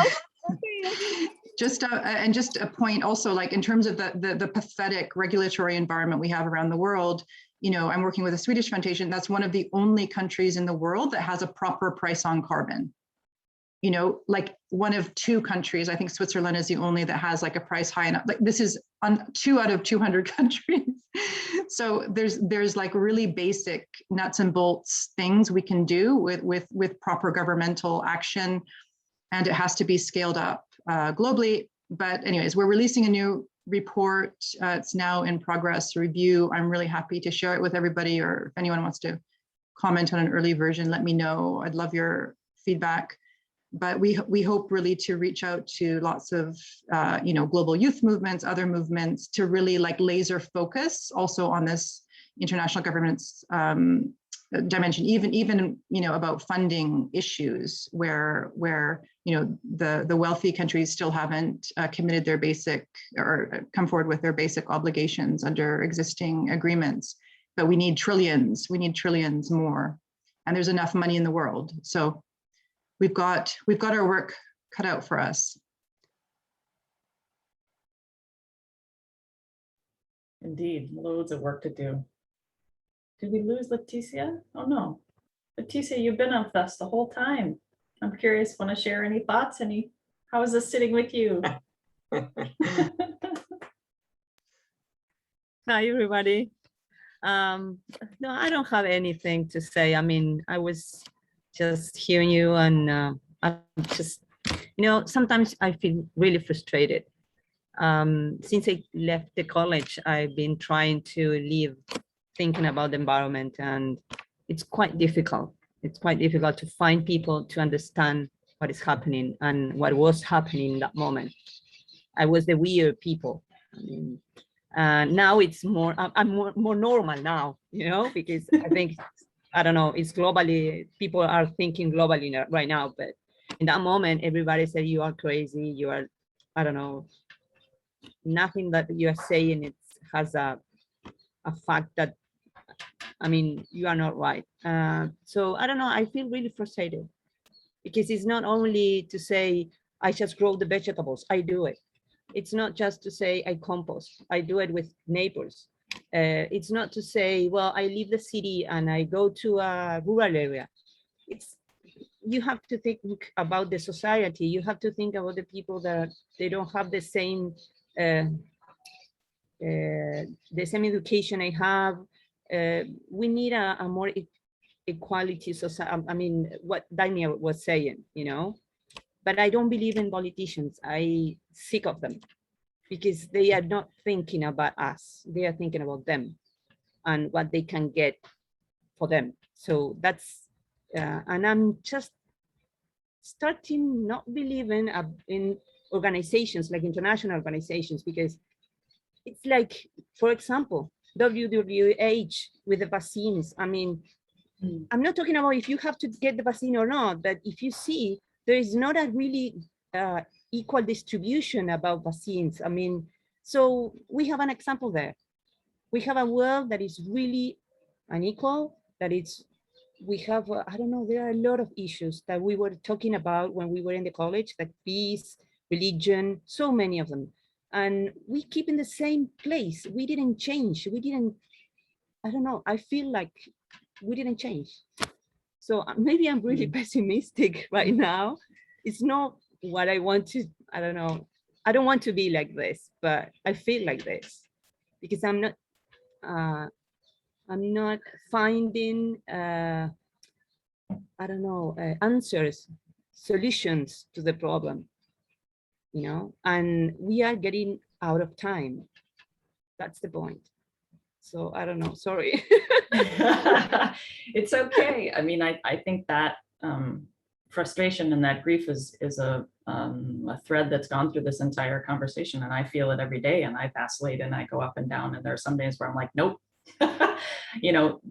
Just and just a point also, like in terms of the pathetic regulatory environment we have around the world, you know, I'm working with a Swedish foundation. That's one of the only countries in the world that has a proper price on carbon. You know, like one of 2 countries, I think Switzerland is the only that has like a price high enough. Like this is on 2 out of 200 countries. So there's like really basic nuts and bolts things we can do with proper governmental action, and it has to be scaled up globally. But anyways, we're releasing a new report. It's now in progress review. I'm really happy to share it with everybody, or if anyone wants to comment on an early version, let me know. I'd love your feedback. But we hope really to reach out to lots of, you know, global youth movements, other movements, to really like laser focus also on this international governance dimension, even you know, about funding issues where you know the wealthy countries still haven't committed their basic or come forward with their basic obligations under existing agreements. But we need trillions more, and there's enough money in the world. So we've got our work cut out for us. Indeed, loads of work to do. Did we lose Leticia? Oh no. Leticia, you've been with us the whole time. I'm curious, want to share any thoughts? How is this sitting with you? Hi, everybody. No, I don't have anything to say. I mean, I was just hearing you, and I'm just, you know, sometimes I feel really frustrated. Since I left the college, I've been trying to live thinking about the environment, and it's quite difficult. It's quite difficult to find people to understand what is happening and what was happening in that moment. I was the weird people. I mean, now it's more, I'm more normal now, you know, because I think, I don't know, it's globally, people are thinking globally right now, but in that moment, everybody said, you are crazy, you are, I don't know, nothing that you are saying, it has a fact that, I mean, you are not right. So I don't know, I feel really frustrated because it's not only to say, I just grow the vegetables, I do it. It's not just to say I compost, I do it with neighbors. It's not to say, well, I leave the city and I go to a rural area. It's, you have to think about the society. You have to think about the people that they don't have the same education I have. We need a more equality society. I mean, what Daniel was saying, you know, but I don't believe in politicians. I sick of them because they are not thinking about us. They are thinking about them and what they can get for them. So that's, and I'm just starting not believing in organizations like international organizations, because it's like, for example, WWH with the vaccines. I mean, I'm not talking about if you have to get the vaccine or not, but if you see, there is not a really equal distribution about vaccines. I mean, so we have an example there. We have a world that is really unequal, that it's, we have, I don't know, there are a lot of issues that we were talking about when we were in the college, like peace, religion, so many of them. And we keep in the same place. We didn't change. We didn't, I don't know, I feel like we didn't change. So maybe I'm really pessimistic right now. It's not what I want to, I don't know. I don't want to be like this, but I feel like this because I'm not finding, I don't know, answers, solutions to the problem, you know, and we are getting out of time. That's the point. So I don't know, sorry. It's okay. I mean, I think that frustration and that grief is a thread that's gone through this entire conversation, and I feel it every day, and I vacillate and I go up and down, and there are some days where I'm like, nope. You know,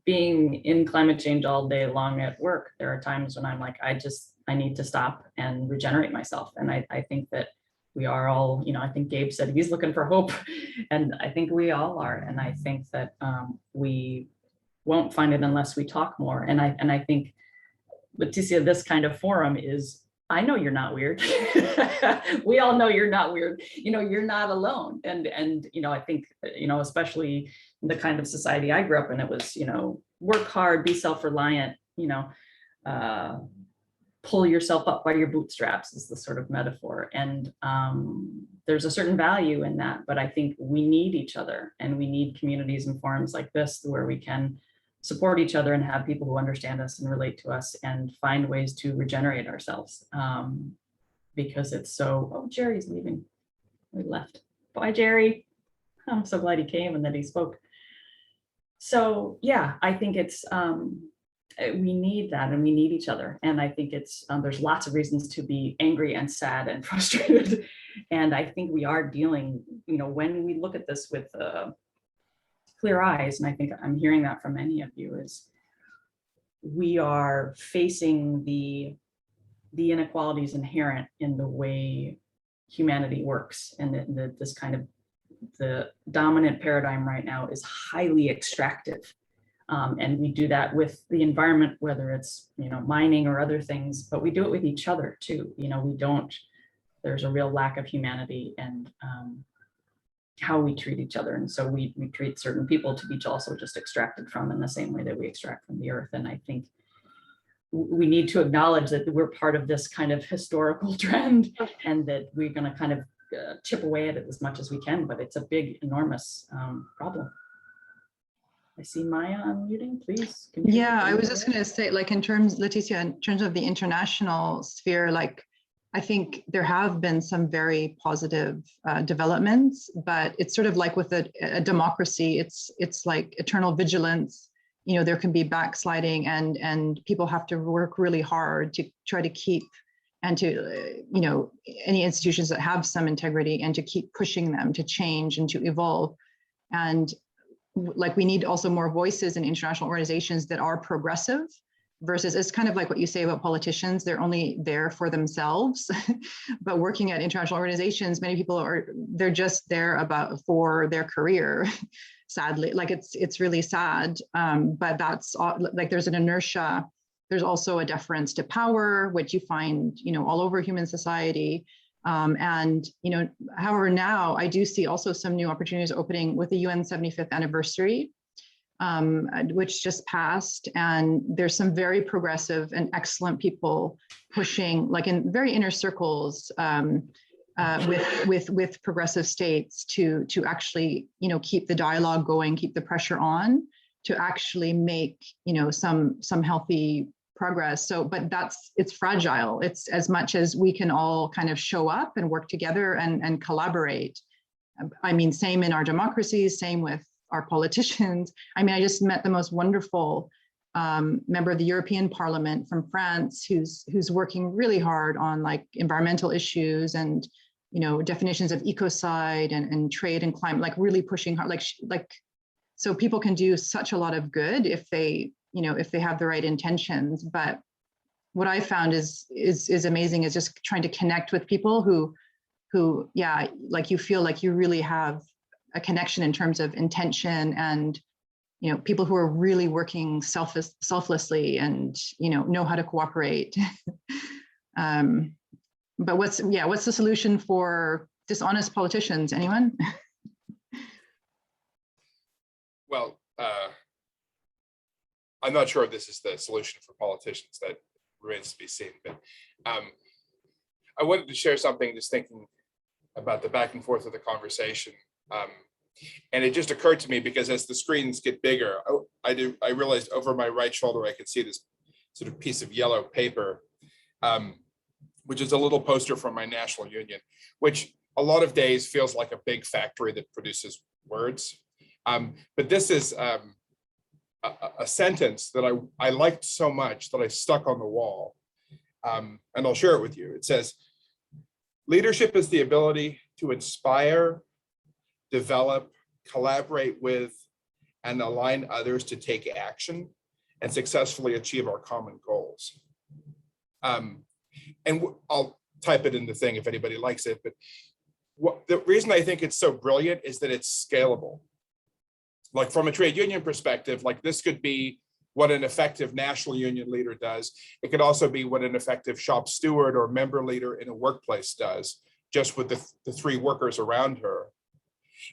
being in climate change all day long at work, there are times when I'm like, I need to stop and regenerate myself. And I think that we are all, you know, I think Gabe said he's looking for hope, and I think we all are. And I think that we won't find it unless we talk more. And I think, Leticia, this kind of forum is I know you're not weird. We all know you're not weird. You're not alone. And I think, especially in the kind of society I grew up in, it was, work hard, be self-reliant, pull yourself up by your bootstraps is the sort of metaphor. And there's a certain value in that, but I think we need each other, and we need communities and forums like this where we can support each other and have people who understand us and relate to us and find ways to regenerate ourselves. Because it's so, oh, Jerry's leaving. We left. Bye, Jerry. I'm so glad he came and that he spoke. So yeah, I think it's, we need that, and we need each other. And I think it's, there's lots of reasons to be angry and sad and frustrated. And I think we are dealing, when we look at this with clear eyes, and I think I'm hearing that from many of you, is we are facing the inequalities inherent in the way humanity works. And this kind of, the dominant paradigm right now is highly extractive. And we do that with the environment, whether it's, mining or other things, but we do it with each other too. There's a real lack of humanity and how we treat each other. And so we treat certain people to be also just extracted from in the same way that we extract from the earth. And I think we need to acknowledge that we're part of this kind of historical trend, and that we're going to kind of chip away at it as much as we can, but it's a big, enormous problem. I see Maya unmuting, please. Yeah, I was just going to say, like, in terms, Leticia, in terms of the international sphere, like, I think there have been some very positive developments, but it's sort of like with a democracy, it's like eternal vigilance. There can be backsliding, and people have to work really hard to try to keep, and to, any institutions that have some integrity, and to keep pushing them to change and to evolve. And like, we need also more voices in international organizations that are progressive, versus, it's kind of like what you say about politicians, they're only there for themselves. But working at international organizations, many people they're just there for their career. Sadly, like, it's really sad. But that's like, there's an inertia. There's also a deference to power, which you find, all over human society. And, however, now I do see also some new opportunities opening with the UN 75th anniversary, which just passed. And there's some very progressive and excellent people pushing, like, in very inner circles, with progressive states to actually, keep the dialogue going, keep the pressure on, to actually make, some healthy progress. So, but it's fragile. It's as much as we can all kind of show up and work together and collaborate. I mean, same in our democracies, same with our politicians. I mean, I just met the most wonderful member of the European Parliament from France, who's working really hard on, like, environmental issues and, definitions of ecocide and trade and climate, like, really pushing hard, like, so people can do such a lot of good if they, if they have the right intentions. But what I found is amazing is just trying to connect with people who, yeah, like, you feel like you really have a connection in terms of intention, and, people who are really working selflessly and, know how to cooperate. But what's the solution for dishonest politicians? Anyone? Well, I'm not sure if this is the solution for politicians. That remains to be seen. But I wanted to share something, just thinking about the back and forth of the conversation. And it just occurred to me, because as the screens get bigger, I realized over my right shoulder, I could see this sort of piece of yellow paper, which is a little poster from my national union, which a lot of days feels like a big factory that produces words. But this is a sentence that I liked so much that I stuck on the wall, and I'll share it with you. It says, "Leadership is the ability to inspire, develop, collaborate with, and align others to take action and successfully achieve our common goals." And I'll type it in the thing if anybody likes it, but the reason I think it's so brilliant is that it's scalable. Like, from a trade union perspective, like, this could be what an effective national union leader does. It could also be what an effective shop steward or member leader in a workplace does, just with the three workers around her.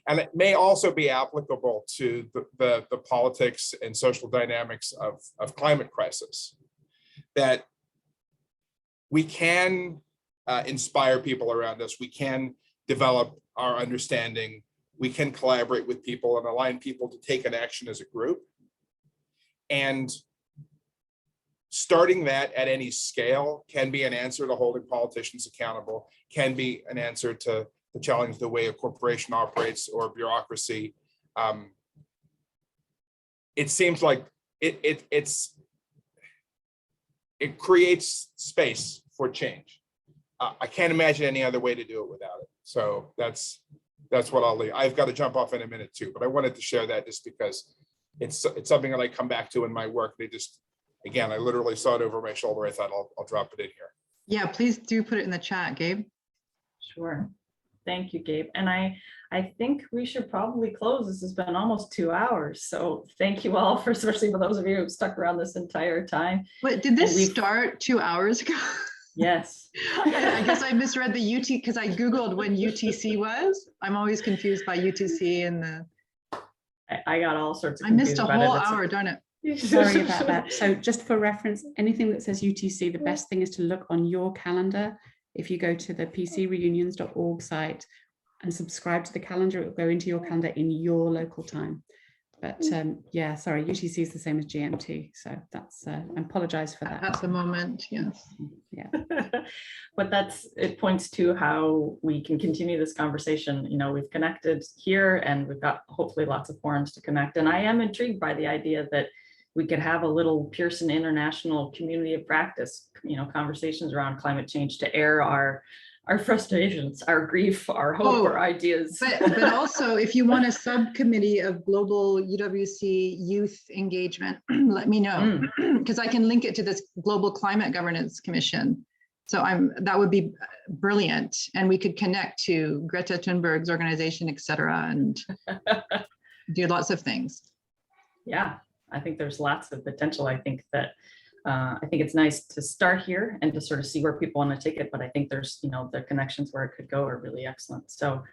And it may also be applicable to the politics and social dynamics of climate crisis, that we can inspire people around us. We can develop our understanding. We can collaborate with people and align people to take an action as a group. And starting that at any scale can be an answer to holding politicians accountable, can be an answer to challenge the way a corporation operates or bureaucracy. It seems like it creates space for change. I can't imagine any other way to do it without it. So that's what I'll leave. I've got to jump off in a minute too, but I wanted to share that just because it's something that I come back to in my work. They just, again, I literally saw it over my shoulder. I thought I'll drop it in here. Yeah, please do put it in the chat, Gabe. Sure. Thank you, Gabe. And I think we should probably close. This has been almost 2 hours. So thank you all for, especially for those of you who stuck around this entire time. But did this start 2 hours ago? Yes. I guess I misread the UT because I Googled when UTC was. I'm always confused by UTC and the. I got all sorts of. I missed a whole hour, darn it. Sorry about that. So just for reference, anything that says UTC, the best thing is to look on your calendar. If you go to the pcreunions.org site and subscribe to the calendar, it will go into your calendar in your local time. But yeah, sorry, UTC is the same as GMT. So that's, I apologize for that. At the moment, yes. Yeah. But it points to how we can continue this conversation. You know, we've connected here and we've got hopefully lots of forums to connect. And I am intrigued by the idea that we could have a little Pearson International community of practice, you know, conversations around climate change to air our frustrations, our grief, our hope, our ideas. But also, if you want a subcommittee of global UWC youth engagement, let me know, because I can link it to this Global Climate Governance Commission. So that would be brilliant. And we could connect to Greta Thunberg's organization, et cetera, and do lots of things. Yeah, I think there's lots of potential. I think that I think it's nice to start here and to sort of see where people want to take it, but I think there's, you know, the connections where it could go are really excellent. So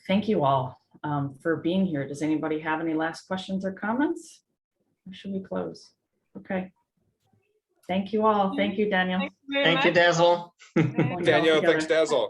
thank you all for being here. Does anybody have any last questions or comments? Or should we close? Okay. Thank you all. Thank you, Daniel. Thank you, Dazzle. Daniel, thanks, Dazzle.